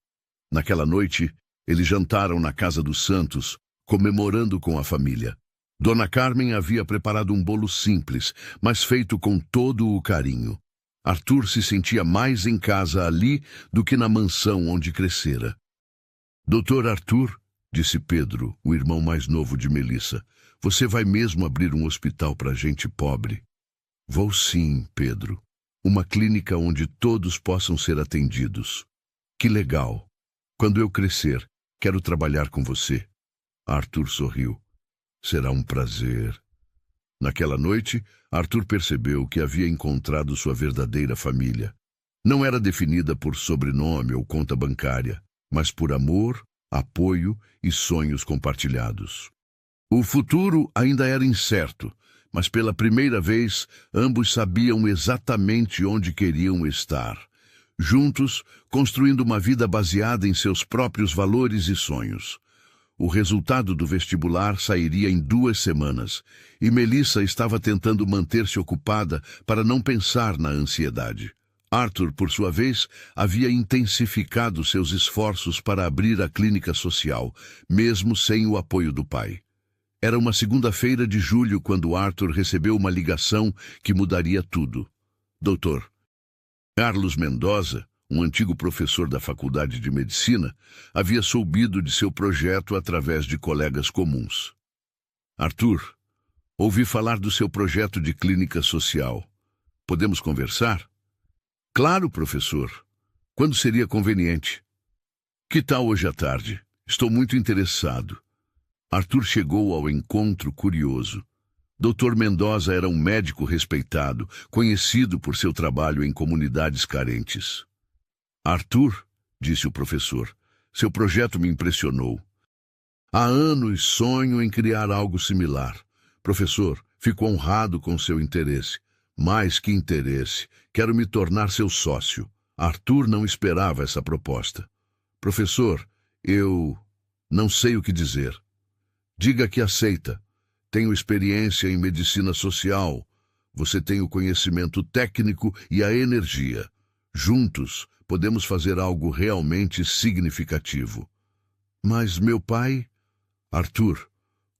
Naquela noite, eles jantaram na Casa dos Santos, comemorando com a família. Dona Carmen havia preparado um bolo simples, mas feito com todo o carinho. Arthur se sentia mais em casa ali do que na mansão onde crescera. Doutor Arthur, disse Pedro, o irmão mais novo de Melissa, você vai mesmo abrir um hospital para gente pobre? Vou sim, Pedro. Uma clínica onde todos possam ser atendidos. Que legal. Quando eu crescer, quero trabalhar com você. Arthur sorriu. Será um prazer. Naquela noite, Arthur percebeu que havia encontrado sua verdadeira família. Não era definida por sobrenome ou conta bancária. mas por amor, apoio e sonhos compartilhados. O futuro ainda era incerto, mas pela primeira vez ambos sabiam exatamente onde queriam estar. Juntos, construindo uma vida baseada em seus próprios valores e sonhos. O resultado do vestibular sairia em 2 semanas, e Melissa estava tentando manter-se ocupada para não pensar na ansiedade. Arthur, por sua vez, havia intensificado seus esforços para abrir a clínica social, mesmo sem o apoio do pai. Era uma segunda-feira de julho quando Arthur recebeu uma ligação que mudaria tudo. Doutor Carlos Mendoza, um antigo professor da Faculdade de Medicina, havia soubido de seu projeto através de colegas comuns. Arthur, ouvi falar do seu projeto de clínica social. Podemos conversar? Claro, professor. Quando seria conveniente? Que tal hoje à tarde? Estou muito interessado. Arthur chegou ao encontro curioso. Dr. Mendoza era um médico respeitado, conhecido por seu trabalho em comunidades carentes. Arthur, disse o professor, seu projeto me impressionou. Há anos sonho em criar algo similar. Professor, fico honrado com seu interesse. Mais que interesse, quero me tornar seu sócio. Arthur não esperava essa proposta. Professor, eu não sei o que dizer. Diga que aceita. Tenho experiência em medicina social. Você tem o conhecimento técnico e a energia. Juntos, podemos fazer algo realmente significativo. Mas meu pai... Arthur,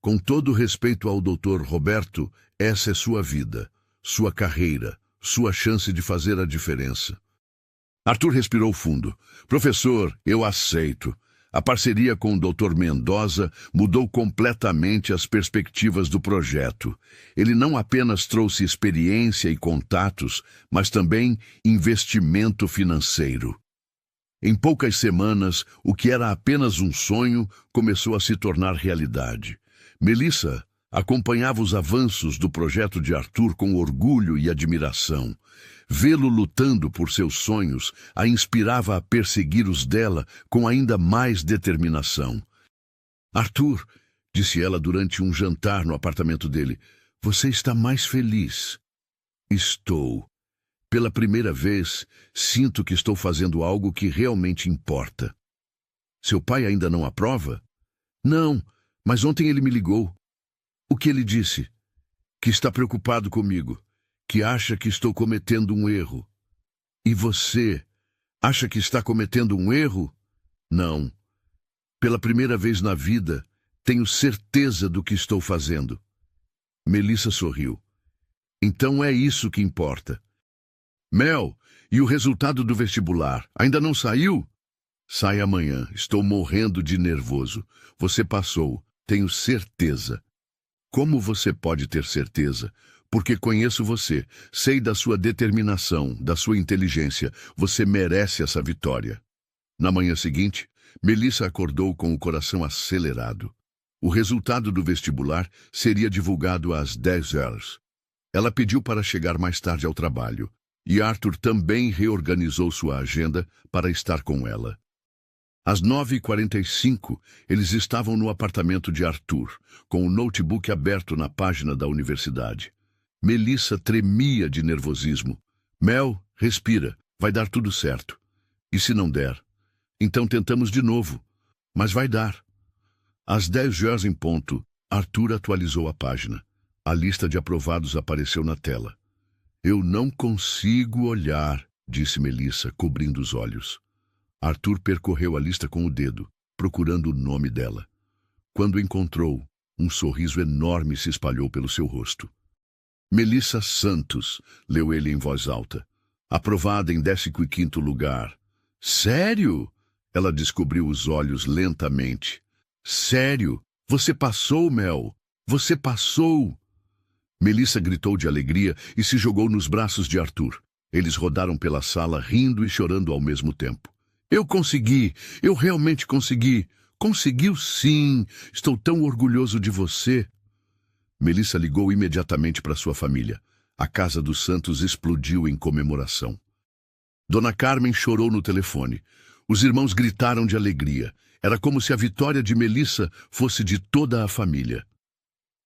com todo respeito ao Dr. Roberto, essa é sua vida, sua carreira, sua chance de fazer a diferença. Arthur respirou fundo. Professor, eu aceito. A parceria com o Dr. Mendoza mudou completamente as perspectivas do projeto. Ele não apenas trouxe experiência e contatos, mas também investimento financeiro. Em poucas semanas, o que era apenas um sonho começou a se tornar realidade. Melissa acompanhava os avanços do projeto de Arthur com orgulho e admiração. Vê-lo lutando por seus sonhos a inspirava a perseguir os dela com ainda mais determinação. Arthur, disse ela durante um jantar no apartamento dele, você está mais feliz. Estou. Pela primeira vez, sinto que estou fazendo algo que realmente importa. Seu pai ainda não aprova? Não, mas ontem ele me ligou. O que ele disse? Que está preocupado comigo, que acha que estou cometendo um erro. E você, acha que está cometendo um erro? Não. Pela primeira vez na vida, tenho certeza do que estou fazendo. Melissa sorriu. Então é isso que importa. Mel, e o resultado do vestibular? Ainda não saiu? Sai amanhã. Estou morrendo de nervoso. Você passou. Tenho certeza. Como você pode ter certeza? Porque conheço você. Sei da sua determinação, da sua inteligência. Você merece essa vitória. Na manhã seguinte, Melissa acordou com o coração acelerado. O resultado do vestibular seria divulgado às 10 horas. Ela pediu para chegar mais tarde ao trabalho. E Arthur também reorganizou sua agenda para estar com ela. Às 9h45, eles estavam no apartamento de Arthur, com o notebook aberto na página da universidade. Melissa tremia de nervosismo. Mel, respira, vai dar tudo certo. E se não der? Então tentamos de novo. Mas vai dar. Às 10 horas em ponto, Arthur atualizou a página. A lista de aprovados apareceu na tela. Eu não consigo olhar, disse Melissa, cobrindo os olhos. Arthur percorreu a lista com o dedo, procurando o nome dela. Quando encontrou, um sorriso enorme se espalhou pelo seu rosto. Melissa Santos, leu ele em voz alta. Aprovada em 15º lugar. Sério? Ela descobriu os olhos lentamente. Sério? Você passou, Mel? Você passou! Melissa gritou de alegria e se jogou nos braços de Arthur. Eles rodaram pela sala, rindo e chorando ao mesmo tempo. Eu consegui! Eu realmente consegui! Conseguiu sim! Estou tão orgulhoso de você! Melissa ligou imediatamente para sua família. A casa dos Santos explodiu em comemoração. Dona Carmen chorou no telefone. Os irmãos gritaram de alegria. Era como se a vitória de Melissa fosse de toda a família.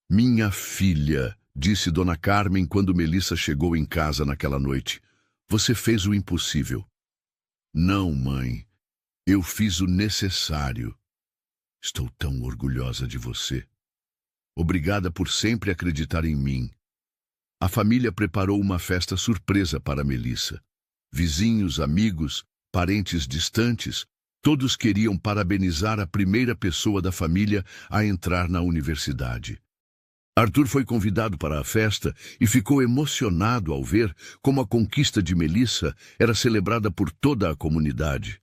Minha filha, disse Dona Carmen quando Melissa chegou em casa naquela noite. Você fez o impossível. Não, mãe. Eu fiz o necessário. Estou tão orgulhosa de você. Obrigada por sempre acreditar em mim. A família preparou uma festa surpresa para Melissa. Vizinhos, amigos, parentes distantes, todos queriam parabenizar a primeira pessoa da família a entrar na universidade. Arthur foi convidado para a festa e ficou emocionado ao ver como a conquista de Melissa era celebrada por toda a comunidade.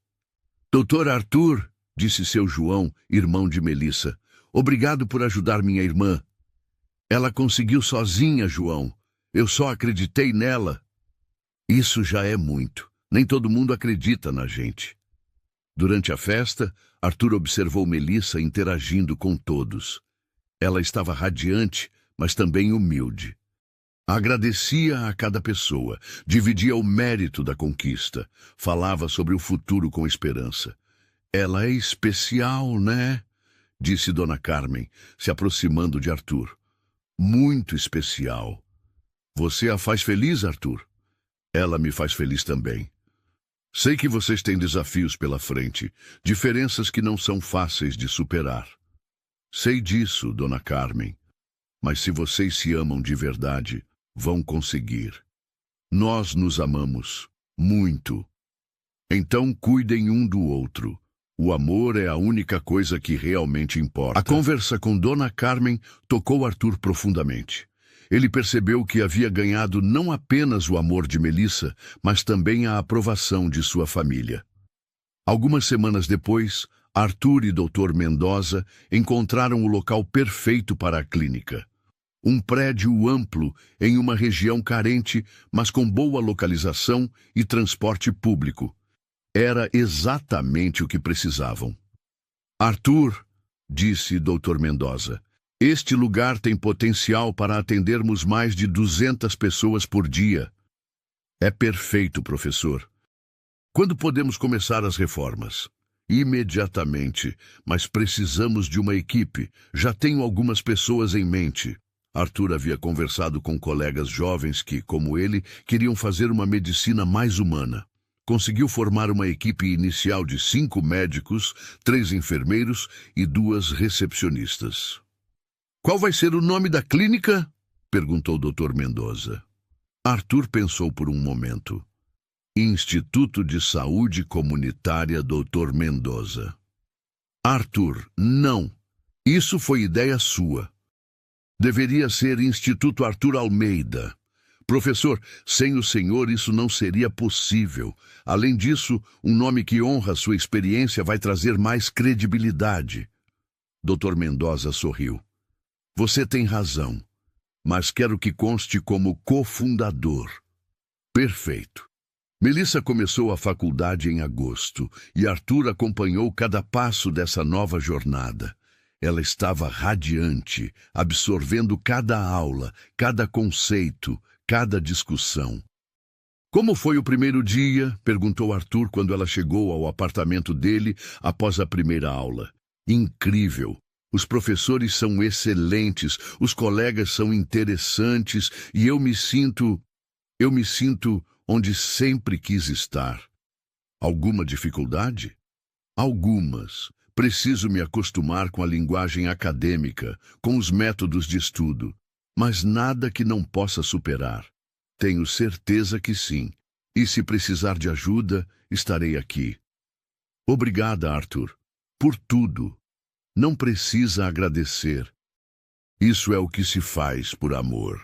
Doutor Arthur, disse seu João, irmão de Melissa, obrigado por ajudar minha irmã. Ela conseguiu sozinha, João. Eu só acreditei nela. Isso já é muito. Nem todo mundo acredita na gente. Durante a festa, Arthur observou Melissa interagindo com todos. Ela estava radiante, mas também humilde. Agradecia a cada pessoa, dividia o mérito da conquista, falava sobre o futuro com esperança. Ela é especial, né? Disse Dona Carmen, se aproximando de Arthur. Muito especial. Você a faz feliz, Arthur? Ela me faz feliz também. Sei que vocês têm desafios pela frente, diferenças que não são fáceis de superar. Sei disso, Dona Carmen, mas se vocês se amam de verdade, vão conseguir. Nós nos amamos muito. Então cuidem um do outro. O amor é a única coisa que realmente importa. A conversa com Dona Carmen tocou Arthur profundamente. Ele percebeu que havia ganhado não apenas o amor de Melissa, mas também a aprovação de sua família. Algumas semanas depois, Arthur e Dr. Mendoza encontraram o local perfeito para a clínica. Um prédio amplo em uma região carente, mas com boa localização e transporte público. Era exatamente o que precisavam. Arthur, disse Dr. Mendoza, este lugar tem potencial para atendermos mais de 200 pessoas por dia. É perfeito, professor. Quando podemos começar as reformas? Imediatamente, mas precisamos de uma equipe. Já tenho algumas pessoas em mente. Arthur havia conversado com colegas jovens que, como ele, queriam fazer uma medicina mais humana. Conseguiu formar uma equipe inicial de 5 médicos, 3 enfermeiros e 2 recepcionistas. Qual vai ser o nome da clínica? Perguntou o Dr. Mendoza. Arthur pensou por um momento. Instituto de Saúde Comunitária Dr. Mendoza. Arthur, não. Isso foi ideia sua. Deveria ser Instituto Arthur Almeida. Professor, sem o senhor isso não seria possível. Além disso, um nome que honra sua experiência vai trazer mais credibilidade. Dr. Mendoza sorriu. Você tem razão, mas quero que conste como cofundador. Perfeito. Melissa começou a faculdade em agosto e Arthur acompanhou cada passo dessa nova jornada. Ela estava radiante, absorvendo cada aula, cada conceito, cada discussão. Como foi o primeiro dia? Perguntou Arthur quando ela chegou ao apartamento dele após a primeira aula. Incrível! Os professores são excelentes, os colegas são interessantes e eu me sinto onde sempre quis estar. Alguma dificuldade? Algumas. Preciso me acostumar com a linguagem acadêmica, com os métodos de estudo, mas nada que não possa superar. Tenho certeza que sim, e se precisar de ajuda, estarei aqui. Obrigada, Arthur, por tudo. Não precisa agradecer. Isso é o que se faz por amor.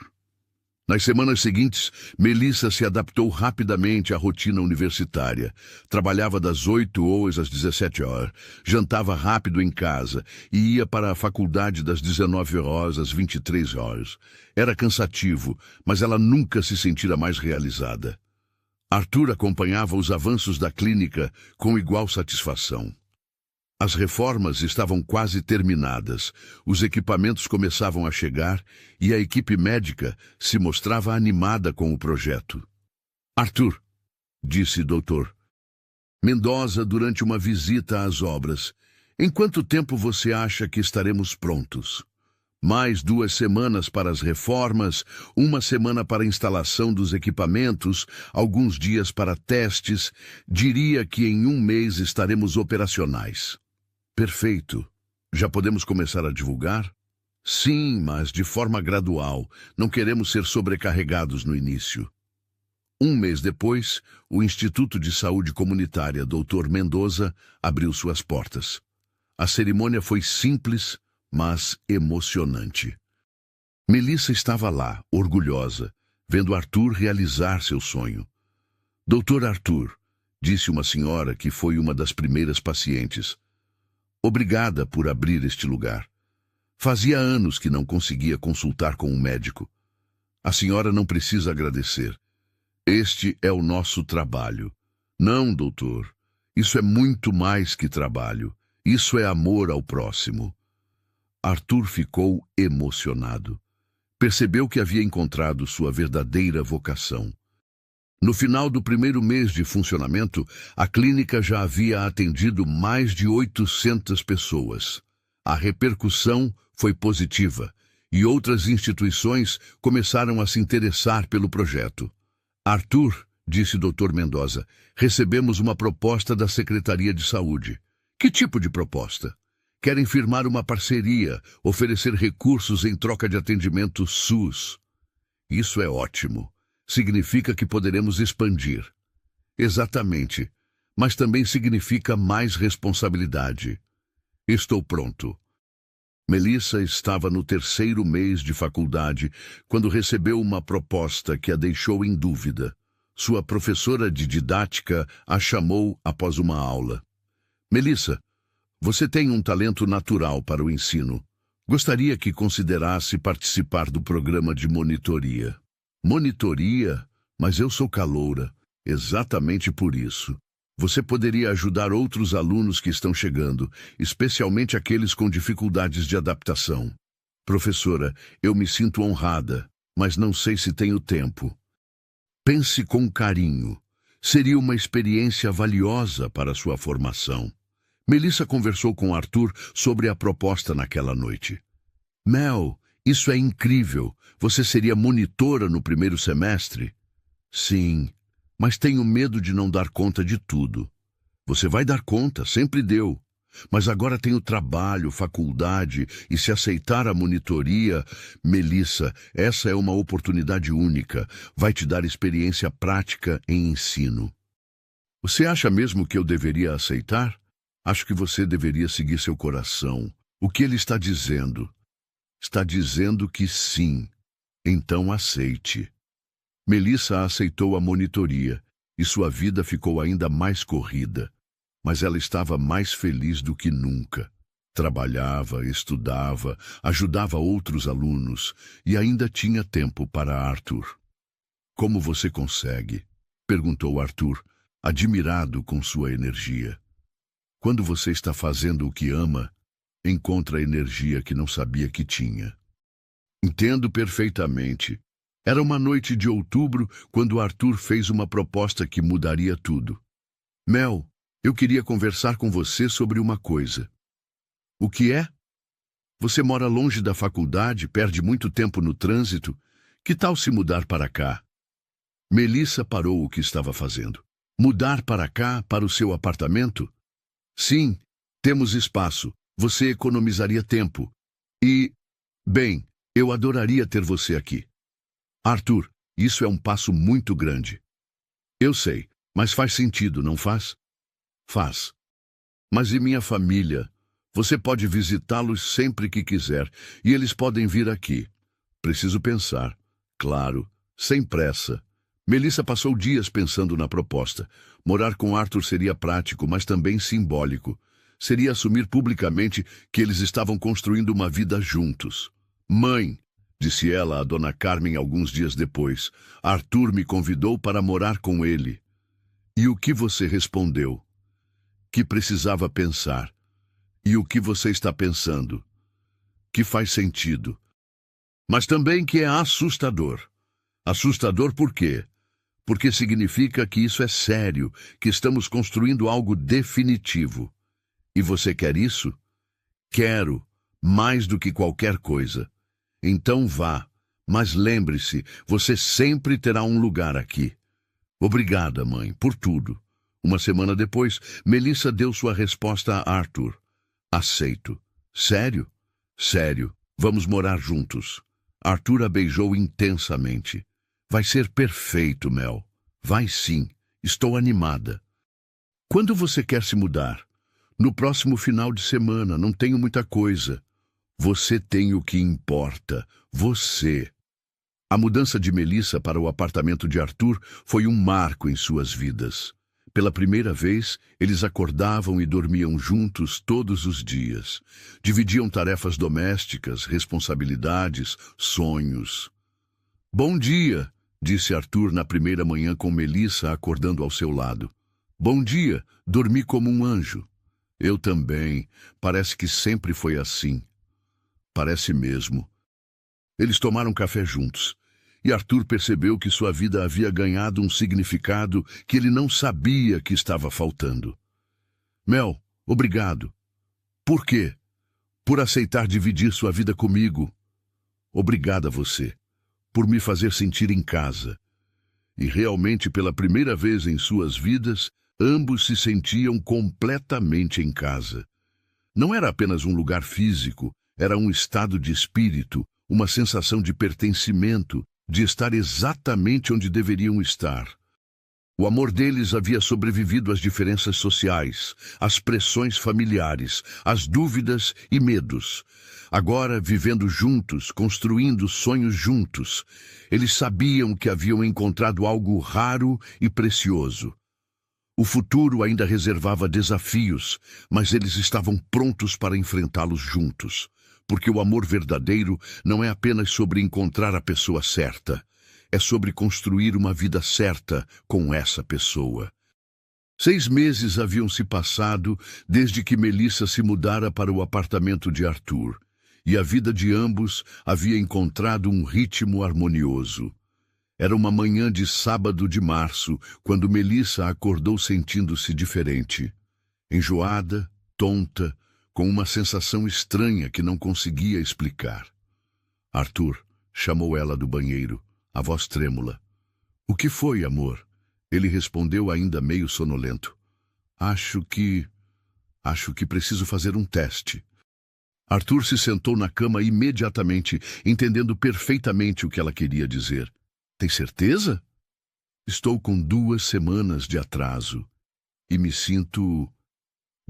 Nas semanas seguintes, Melissa se adaptou rapidamente à rotina universitária. Trabalhava das 8 horas às 17 horas, jantava rápido em casa e ia para a faculdade das 19 horas às 23 horas. Era cansativo, mas ela nunca se sentira mais realizada. Arthur acompanhava os avanços da clínica com igual satisfação. As reformas estavam quase terminadas, os equipamentos começavam a chegar e a equipe médica se mostrava animada com o projeto. Arthur, disse doutor, Mendoza, durante uma visita às obras. Em quanto tempo você acha que estaremos prontos? Mais 2 semanas para as reformas, 1 semana para a instalação dos equipamentos, alguns dias para testes. Diria que em 1 mês estaremos operacionais. Perfeito. Já podemos começar a divulgar? Sim, mas de forma gradual. Não queremos ser sobrecarregados no início. 1 mês depois, o Instituto de Saúde Comunitária Dr. Mendoza abriu suas portas. A cerimônia foi simples, mas emocionante. Melissa estava lá, orgulhosa, vendo Arthur realizar seu sonho. Doutor Arthur, disse uma senhora que foi uma das primeiras pacientes, obrigada por abrir este lugar. Fazia anos que não conseguia consultar com um médico. A senhora não precisa agradecer. Este é o nosso trabalho. Não, doutor. Isso é muito mais que trabalho. Isso é amor ao próximo. Arthur ficou emocionado. Percebeu que havia encontrado sua verdadeira vocação. No final do 1º mês de funcionamento, a clínica já havia atendido mais de 800 pessoas. A repercussão foi positiva e outras instituições começaram a se interessar pelo projeto. Arthur, disse Dr. Mendoza, recebemos uma proposta da Secretaria de Saúde. Que tipo de proposta? Querem firmar uma parceria, oferecer recursos em troca de atendimento SUS. Isso é ótimo. Significa que poderemos expandir. Exatamente. Mas também significa mais responsabilidade. Estou pronto. Melissa estava no 3º mês de faculdade quando recebeu uma proposta que a deixou em dúvida. Sua professora de didática a chamou após uma aula. Melissa, você tem um talento natural para o ensino. Gostaria que considerasse participar do programa de monitoria. Monitoria? Mas eu sou caloura. Exatamente por isso. Você poderia ajudar outros alunos que estão chegando, especialmente aqueles com dificuldades de adaptação. Professora, eu me sinto honrada, mas não sei se tenho tempo. Pense com carinho. Seria uma experiência valiosa para sua formação. Melissa conversou com Arthur sobre a proposta naquela noite. Mel, isso é incrível. Você seria monitora no 1º semestre? Sim, mas tenho medo de não dar conta de tudo. Você vai dar conta, sempre deu. Mas agora tenho trabalho, faculdade, e se aceitar a monitoria... Melissa, essa é uma oportunidade única. Vai te dar experiência prática em ensino. Você acha mesmo que eu deveria aceitar? Acho que você deveria seguir seu coração. O que ele está dizendo? Está dizendo que sim. Então aceite. Melissa aceitou a monitoria e sua vida ficou ainda mais corrida. Mas ela estava mais feliz do que nunca. Trabalhava, estudava, ajudava outros alunos e ainda tinha tempo para Arthur. Como você consegue? Perguntou Arthur, admirado com sua energia. Quando você está fazendo o que ama, encontra a energia que não sabia que tinha. Entendo perfeitamente. Era uma noite de outubro quando Arthur fez uma proposta que mudaria tudo. Mel, eu queria conversar com você sobre uma coisa. O que é? Você mora longe da faculdade, perde muito tempo no trânsito. Que tal se mudar para cá? Melissa parou o que estava fazendo. Mudar para cá, para o seu apartamento? Sim, temos espaço. Você economizaria tempo. E, bem, eu adoraria ter você aqui. Arthur, isso é um passo muito grande. Eu sei, mas faz sentido, não faz? Faz. Mas e minha família? Você pode visitá-los sempre que quiser, e eles podem vir aqui. Preciso pensar. Claro, sem pressa. Melissa passou dias pensando na proposta. Morar com Arthur seria prático, mas também simbólico. Seria assumir publicamente que eles estavam construindo uma vida juntos. Mãe, disse ela a Dona Carmen alguns dias depois, Arthur me convidou para morar com ele. E o que você respondeu? Que precisava pensar. E o que você está pensando? Que faz sentido. Mas também que é assustador. Assustador por quê? porque significa que isso é sério, que estamos construindo algo definitivo. E você quer isso? Quero, mais do que qualquer coisa. Então vá, mas lembre-se, você sempre terá um lugar aqui. Obrigada, mãe, por tudo. Uma semana depois, Melissa deu sua resposta a Arthur. Aceito. Sério? Sério. Vamos morar juntos. Arthur a beijou intensamente. Vai ser perfeito, Mel. Vai sim. Estou animada. Quando você quer se mudar? No próximo final de semana, não tenho muita coisa. Você tem o que importa. Você. A mudança de Melissa para o apartamento de Arthur foi um marco em suas vidas. Pela primeira vez, eles acordavam e dormiam juntos todos os dias. Dividiam tarefas domésticas, responsabilidades, sonhos. Bom dia, disse Arthur na primeira manhã com Melissa acordando ao seu lado. Bom dia, dormi como um anjo. Eu também. Parece que sempre foi assim. Parece mesmo. Eles tomaram café juntos. E Arthur percebeu que sua vida havia ganhado um significado que ele não sabia que estava faltando. Mel, obrigado. Por quê? Por aceitar dividir sua vida comigo. Obrigada a você, por me fazer sentir em casa. E realmente, pela primeira vez em suas vidas, ambos se sentiam completamente em casa. Não era apenas um lugar físico, era um estado de espírito, uma sensação de pertencimento, de estar exatamente onde deveriam estar. O amor deles havia sobrevivido às diferenças sociais, às pressões familiares, às dúvidas e medos. Agora, vivendo juntos, construindo sonhos juntos, eles sabiam que haviam encontrado algo raro e precioso. O futuro ainda reservava desafios, mas eles estavam prontos para enfrentá-los juntos. Porque o amor verdadeiro não é apenas sobre encontrar a pessoa certa, é sobre construir uma vida certa com essa pessoa. 6 meses haviam se passado desde que Melissa se mudara para o apartamento de Arthur, e a vida de ambos havia encontrado um ritmo harmonioso. Era uma manhã de sábado de março, quando Melissa acordou sentindo-se diferente. Enjoada, tonta, com uma sensação estranha que não conseguia explicar. Arthur chamou ela do banheiro, a voz trêmula. O que foi, amor? Ele respondeu ainda meio sonolento. Acho que preciso fazer um teste. Arthur se sentou na cama imediatamente, entendendo perfeitamente o que ela queria dizer. Tem certeza? Estou com 2 semanas de atraso e me sinto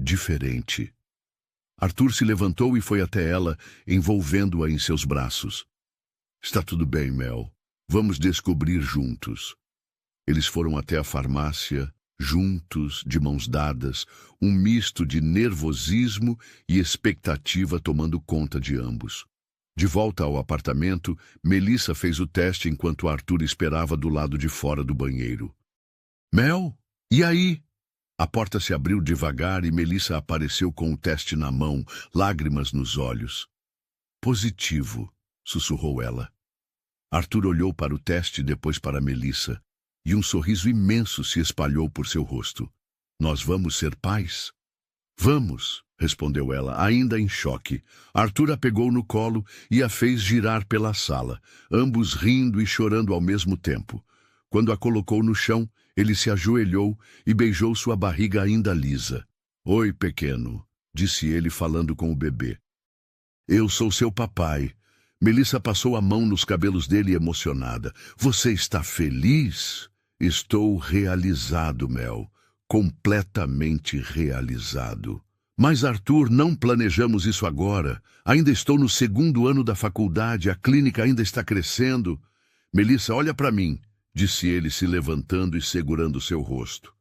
diferente. Arthur se levantou e foi até ela, envolvendo-a em seus braços. Está tudo bem, Mel. Vamos descobrir juntos. Eles foram até a farmácia, juntos, de mãos dadas, um misto de nervosismo e expectativa tomando conta de ambos. De volta ao apartamento, Melissa fez o teste enquanto Arthur esperava do lado de fora do banheiro. Mel, e aí? A porta se abriu devagar e Melissa apareceu com o teste na mão, lágrimas nos olhos. Positivo, sussurrou ela. Arthur olhou para o teste e depois para Melissa, e um sorriso imenso se espalhou por seu rosto. Nós vamos ser pais? Vamos, respondeu ela, ainda em choque. Arthur a pegou no colo e a fez girar pela sala, ambos rindo e chorando ao mesmo tempo. Quando a colocou no chão, ele se ajoelhou e beijou sua barriga ainda lisa. Oi, pequeno, disse ele falando com o bebê. Eu sou seu papai. Melissa passou a mão nos cabelos dele emocionada. Você está feliz? Estou realizado, Mel. Completamente realizado. Mas, Arthur, não planejamos isso agora. Ainda estou no 2º ano da faculdade, a clínica ainda está crescendo. Melissa, olha para mim, disse ele se levantando e segurando seu rosto.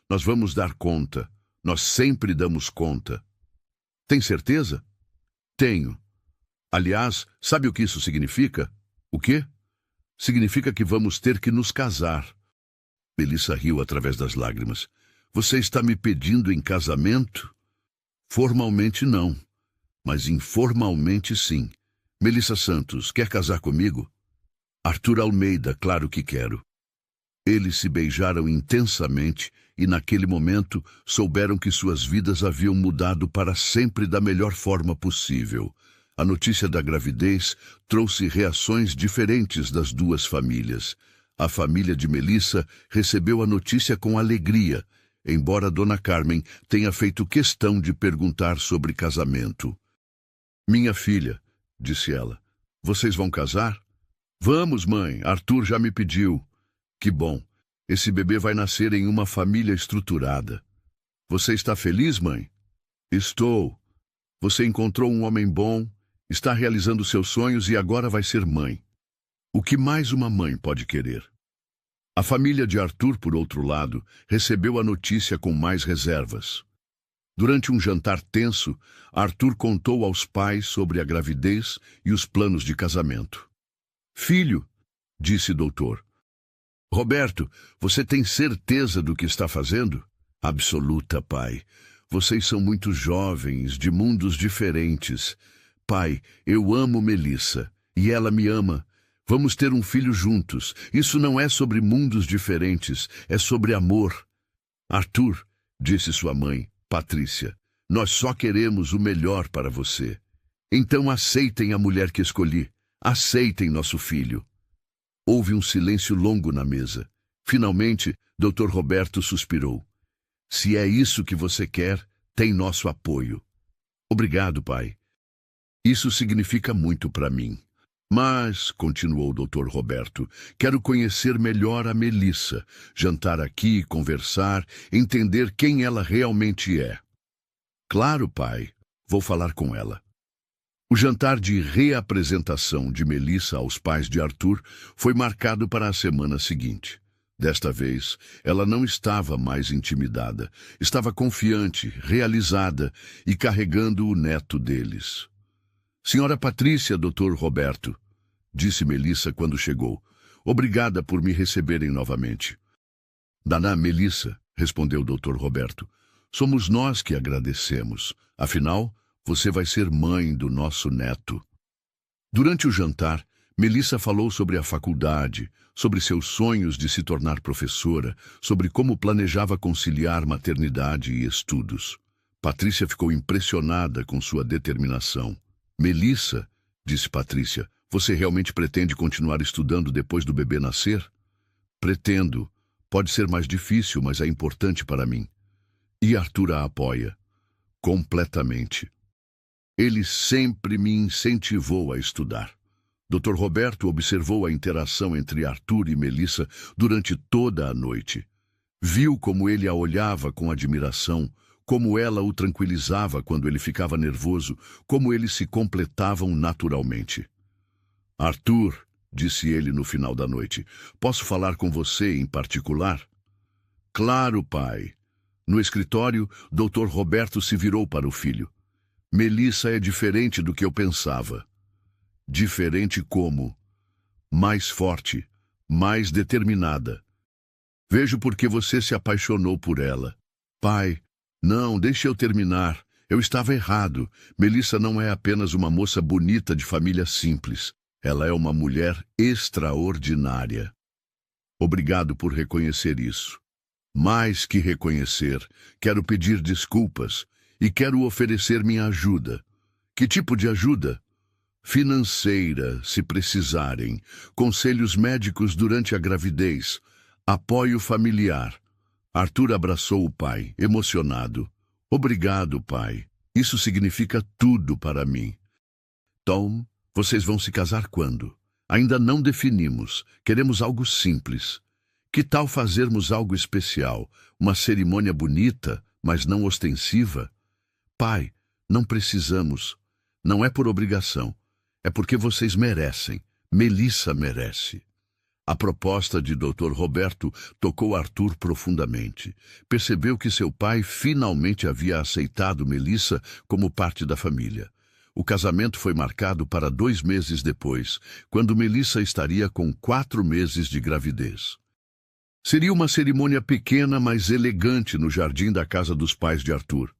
Nós vamos dar conta. Nós sempre damos conta. Tem certeza? Tenho. Aliás, sabe o que isso significa? O quê? Significa que vamos ter que nos casar. Melissa riu através das lágrimas. Você está me pedindo em casamento? Formalmente não, mas informalmente sim. Melissa Santos, quer casar comigo? Arthur Almeida, claro que quero. Eles se beijaram intensamente e, naquele momento, souberam que suas vidas haviam mudado para sempre da melhor forma possível. A notícia da gravidez trouxe reações diferentes das duas famílias. A família de Melissa recebeu a notícia com alegria, embora Dona Carmen tenha feito questão de perguntar sobre casamento. "Minha filha", disse ela, "vocês vão casar?" "Vamos, mãe, Arthur já me pediu." "Que bom. Esse bebê vai nascer em uma família estruturada." "Você está feliz, mãe?" "Estou. Você encontrou um homem bom, está realizando seus sonhos e agora vai ser mãe. O que mais uma mãe pode querer?" A família de Arthur, por outro lado, recebeu a notícia com mais reservas. Durante um jantar tenso, Arthur contou aos pais sobre a gravidez e os planos de casamento. "Filho", disse doutor. "Roberto, você tem certeza do que está fazendo?" "Absoluta, pai. Vocês são muito jovens, de mundos diferentes. Pai, eu amo Melissa, e ela me ama. Vamos ter um filho juntos. Isso não é sobre mundos diferentes, é sobre amor." "Arthur", disse sua mãe, Patrícia, "nós só queremos o melhor para você. Então aceitem a mulher que escolhi. Aceitem nosso filho." Houve um silêncio longo na mesa. Finalmente, Dr. Roberto suspirou. "Se é isso que você quer, tem nosso apoio." "Obrigado, pai. Isso significa muito para mim. Mas", continuou o Dr. Roberto, "quero conhecer melhor a Melissa, jantar aqui, conversar, entender quem ela realmente é." "Claro, pai. Vou falar com ela." O jantar de reapresentação de Melissa aos pais de Arthur foi marcado para a semana seguinte. Desta vez, ela não estava mais intimidada, estava confiante, realizada e carregando o neto deles. "Senhora Patrícia, Dr. Roberto", disse Melissa quando chegou, "obrigada por me receberem novamente." "Dona Melissa", respondeu Dr. Roberto, "somos nós que agradecemos. Afinal, você vai ser mãe do nosso neto." Durante o jantar, Melissa falou sobre a faculdade, sobre seus sonhos de se tornar professora, sobre como planejava conciliar maternidade e estudos. Patrícia ficou impressionada com sua determinação. "Melissa", disse Patrícia, "você realmente pretende continuar estudando depois do bebê nascer?" "Pretendo. Pode ser mais difícil, mas é importante para mim." "E Arthur a apoia?" "Completamente. Ele sempre me incentivou a estudar." Dr. Roberto observou a interação entre Arthur e Melissa durante toda a noite. Viu como ele a olhava com admiração, como ela o tranquilizava quando ele ficava nervoso, como eles se completavam naturalmente. "Arthur", disse ele no final da noite, "posso falar com você em particular?" "Claro, pai." No escritório, Dr. Roberto se virou para o filho. "Melissa é diferente do que eu pensava." "Diferente como?" "Mais forte, mais determinada. Vejo por que você se apaixonou por ela." "Pai, não, deixe eu terminar. Eu estava errado. Melissa não é apenas uma moça bonita de família simples. Ela é uma mulher extraordinária." "Obrigado por reconhecer isso." "Mais que reconhecer, quero pedir desculpas e quero oferecer minha ajuda." "Que tipo de ajuda?" "Financeira, se precisarem, conselhos médicos durante a gravidez, apoio familiar." Arthur abraçou o pai, emocionado. "Obrigado, pai. Isso significa tudo para mim." "Tom, vocês vão se casar quando?" "Ainda não definimos. Queremos algo simples. Que tal fazermos algo especial? Uma cerimônia bonita, mas não ostensiva?" "Pai, não precisamos. Não é por obrigação. É porque vocês merecem. Melissa merece." A proposta de Dr. Roberto tocou Arthur profundamente. Percebeu que seu pai finalmente havia aceitado Melissa como parte da família. O casamento foi marcado para 2 meses depois, quando Melissa estaria com 4 meses de gravidez. Seria uma cerimônia pequena, mas elegante no jardim da casa dos pais de Arthur.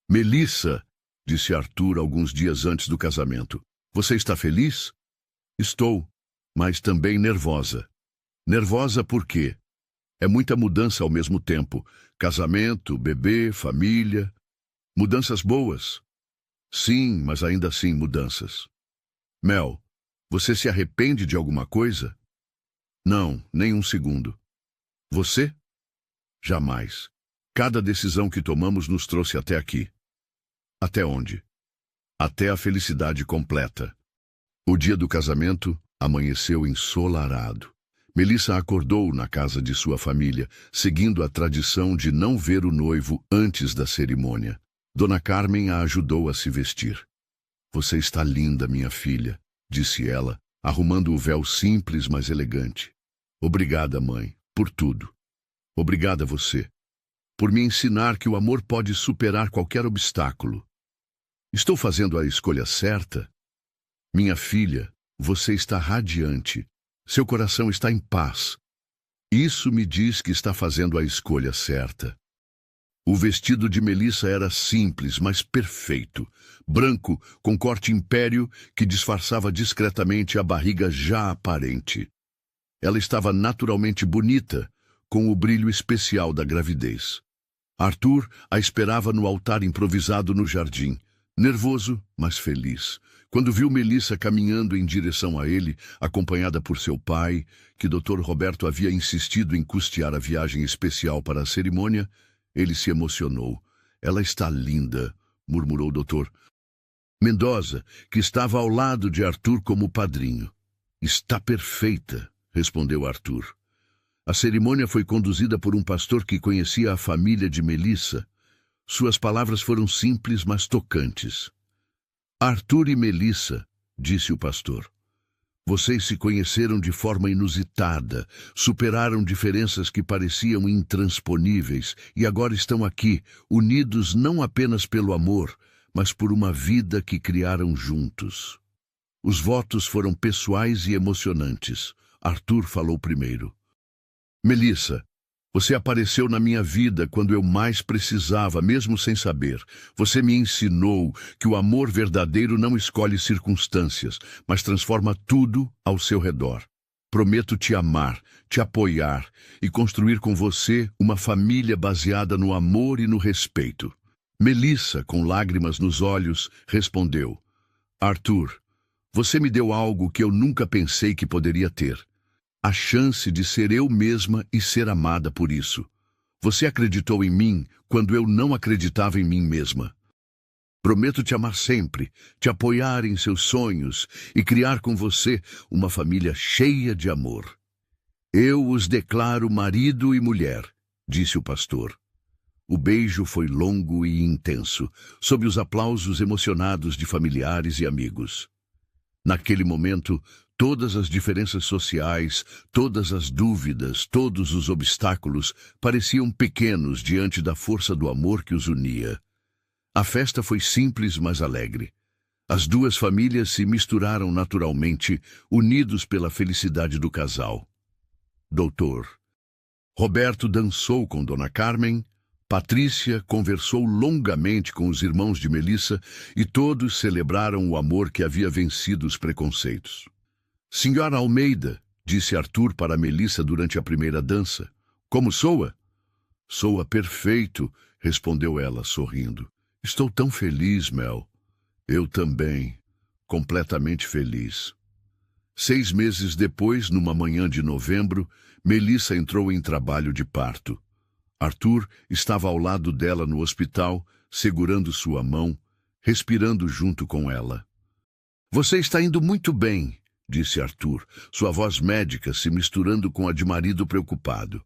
"Melissa", disse Arthur alguns dias antes do casamento, "você está feliz?" "Estou, mas também nervosa." "Nervosa por quê?" É muita mudança ao mesmo tempo. Casamento, bebê, família. Mudanças boas. Sim, mas ainda assim mudanças. Mel, você se arrepende de alguma coisa? Não, nem um segundo. Você? Jamais. Cada decisão que tomamos nos trouxe até aqui. Até onde? Até a felicidade completa. O dia do casamento amanheceu ensolarado. Melissa acordou na casa de sua família, seguindo a tradição de não ver o noivo antes da cerimônia. Dona Carmen a ajudou a se vestir. Você está linda, minha filha, disse ela, arrumando o véu simples, mas elegante. Obrigada, mãe, por tudo. Obrigada a você, por me ensinar que o amor pode superar qualquer obstáculo. Estou fazendo a escolha certa? Minha filha, você está radiante. Seu coração está em paz. Isso me diz que está fazendo a escolha certa. O vestido de Melissa era simples, mas perfeito. Branco, com corte império que disfarçava discretamente a barriga já aparente. Ela estava naturalmente bonita, com o brilho especial da gravidez. Arthur a esperava no altar improvisado no jardim, nervoso, mas feliz, quando viu Melissa caminhando em direção a ele, acompanhada por seu pai, que Dr. Roberto havia insistido em custear a viagem especial para a cerimônia. Ele se emocionou. Ela está linda, murmurou o doutor Mendoza, que estava ao lado de Arthur como padrinho. Está perfeita, respondeu Arthur. A cerimônia foi conduzida por um pastor que conhecia a família de Melissa. Suas palavras foram simples, mas tocantes. Arthur e Melissa, disse o pastor. Vocês se conheceram de forma inusitada, superaram diferenças que pareciam intransponíveis e agora estão aqui, unidos não apenas pelo amor, mas por uma vida que criaram juntos. Os votos foram pessoais e emocionantes. Arthur falou primeiro. Melissa, você apareceu na minha vida quando eu mais precisava, mesmo sem saber. Você me ensinou que o amor verdadeiro não escolhe circunstâncias, mas transforma tudo ao seu redor. Prometo te amar, te apoiar e construir com você uma família baseada no amor e no respeito. Melissa, com lágrimas nos olhos, respondeu. Arthur, você me deu algo que eu nunca pensei que poderia ter. A chance de ser eu mesma e ser amada por isso. Você acreditou em mim quando eu não acreditava em mim mesma. Prometo te amar sempre, te apoiar em seus sonhos e criar com você uma família cheia de amor. Eu os declaro marido e mulher, disse o pastor. O beijo foi longo e intenso, sob os aplausos emocionados de familiares e amigos. Naquele momento, todas as diferenças sociais, todas as dúvidas, todos os obstáculos pareciam pequenos diante da força do amor que os unia. A festa foi simples, mas alegre. As duas famílias se misturaram naturalmente, unidos pela felicidade do casal. Doutor Roberto dançou com Dona Carmen, Patrícia conversou longamente com os irmãos de Melissa e todos celebraram o amor que havia vencido os preconceitos. Senhora Almeida, disse Arthur para Melissa durante a primeira dança. Como soa? Soa perfeito, respondeu ela, sorrindo. Estou tão feliz, Mel. Eu também, completamente feliz. 6 meses depois, numa manhã de novembro, Melissa entrou em trabalho de parto. Arthur estava ao lado dela no hospital, segurando sua mão, respirando junto com ela. Você está indo muito bem, disse Arthur, sua voz médica se misturando com a de marido preocupado.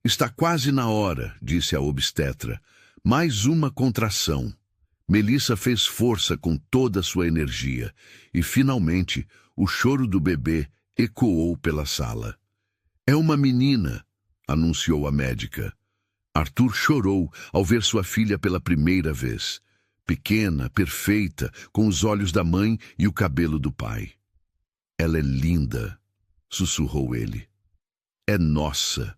Está quase na hora, disse a obstetra. Mais uma contração. Melissa fez força com toda a sua energia e, finalmente, o choro do bebê ecoou pela sala. É uma menina, anunciou a médica. Arthur chorou ao ver sua filha pela primeira vez. Pequena, perfeita, com os olhos da mãe e o cabelo do pai. Ela é linda, sussurrou ele. É nossa,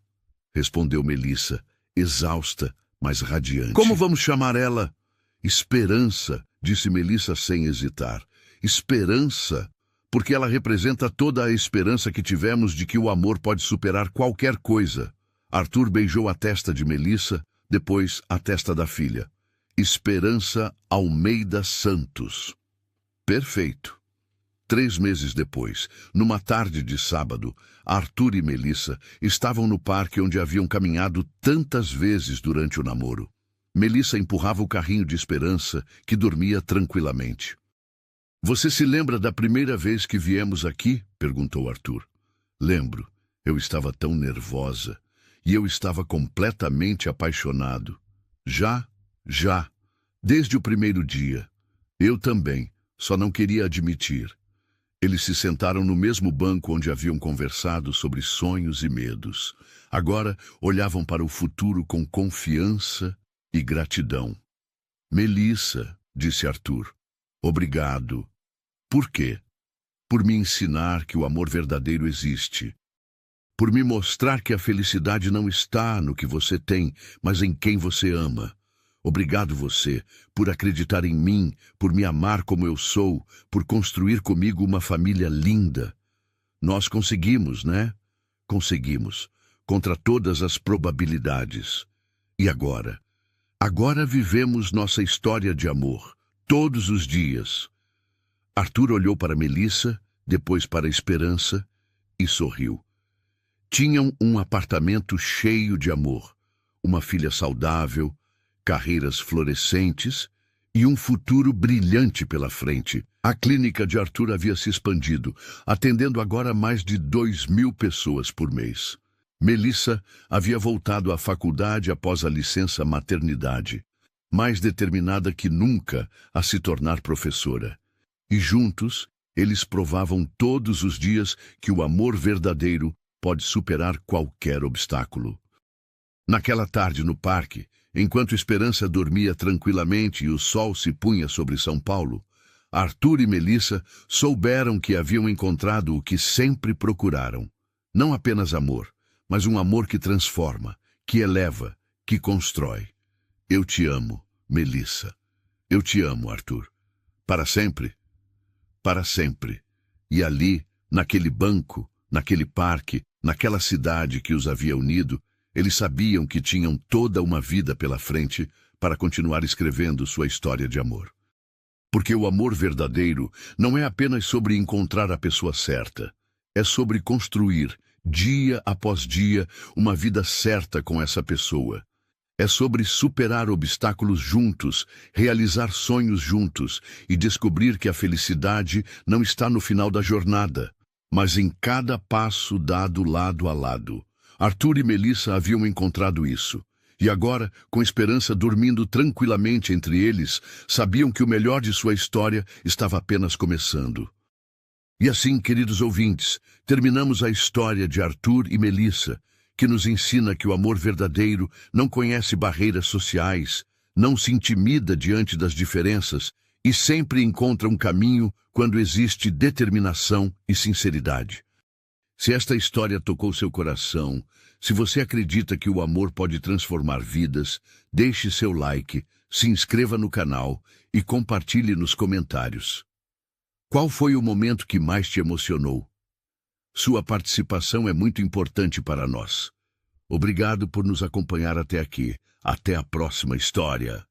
respondeu Melissa, exausta, mas radiante. Como vamos chamar ela? Esperança, disse Melissa sem hesitar. Esperança, porque ela representa toda a esperança que tivemos de que o amor pode superar qualquer coisa. Arthur beijou a testa de Melissa, depois a testa da filha. Esperança Almeida Santos. Perfeito. 3 meses depois, numa tarde de sábado, Arthur e Melissa estavam no parque onde haviam caminhado tantas vezes durante o namoro. Melissa empurrava o carrinho de Esperança, que dormia tranquilamente. "Você se lembra da primeira vez que viemos aqui?" perguntou Arthur. "Lembro. Eu estava tão nervosa. E eu estava completamente apaixonado. Já. Desde o primeiro dia. Eu também, só não queria admitir." Eles se sentaram no mesmo banco onde haviam conversado sobre sonhos e medos. Agora olhavam para o futuro com confiança e gratidão. "Melissa", disse Arthur, "obrigado." "Por quê?" "Por me ensinar que o amor verdadeiro existe. Por me mostrar que a felicidade não está no que você tem, mas em quem você ama. Obrigado você, por acreditar em mim, por me amar como eu sou, por construir comigo uma família linda. Nós conseguimos, né? Conseguimos, contra todas as probabilidades. E agora? Agora vivemos nossa história de amor, todos os dias." Arthur olhou para Melissa, depois para Esperança e sorriu. Tinham um apartamento cheio de amor, uma filha saudável, carreiras florescentes e um futuro brilhante pela frente. A clínica de Arthur havia se expandido, atendendo agora mais de 2.000 pessoas por mês. Melissa havia voltado à faculdade após a licença maternidade, mais determinada que nunca a se tornar professora. E juntos, eles provavam todos os dias que o amor verdadeiro pode superar qualquer obstáculo. Naquela tarde no parque, enquanto Esperança dormia tranquilamente e o sol se punha sobre São Paulo, Arthur e Melissa souberam que haviam encontrado o que sempre procuraram. Não apenas amor, mas um amor que transforma, que eleva, que constrói. "Eu te amo, Melissa. Eu te amo, Arthur. Para sempre?" Para sempre. E ali, naquele banco, naquele parque, naquela cidade que os havia unido, eles sabiam que tinham toda uma vida pela frente para continuar escrevendo sua história de amor. Porque o amor verdadeiro não é apenas sobre encontrar a pessoa certa. É sobre construir, dia após dia, uma vida certa com essa pessoa. É sobre superar obstáculos juntos, realizar sonhos juntos e descobrir que a felicidade não está no final da jornada, mas em cada passo dado lado a lado. Arthur e Melissa haviam encontrado isso. E agora, com Esperança dormindo tranquilamente entre eles, sabiam que o melhor de sua história estava apenas começando. E assim, queridos ouvintes, terminamos a história de Arthur e Melissa, que nos ensina que o amor verdadeiro não conhece barreiras sociais, não se intimida diante das diferenças e sempre encontra um caminho quando existe determinação e sinceridade. Se esta história tocou seu coração, se você acredita que o amor pode transformar vidas, deixe seu like, se inscreva no canal e compartilhe nos comentários. Qual foi o momento que mais te emocionou? Sua participação é muito importante para nós. Obrigado por nos acompanhar até aqui. Até a próxima história.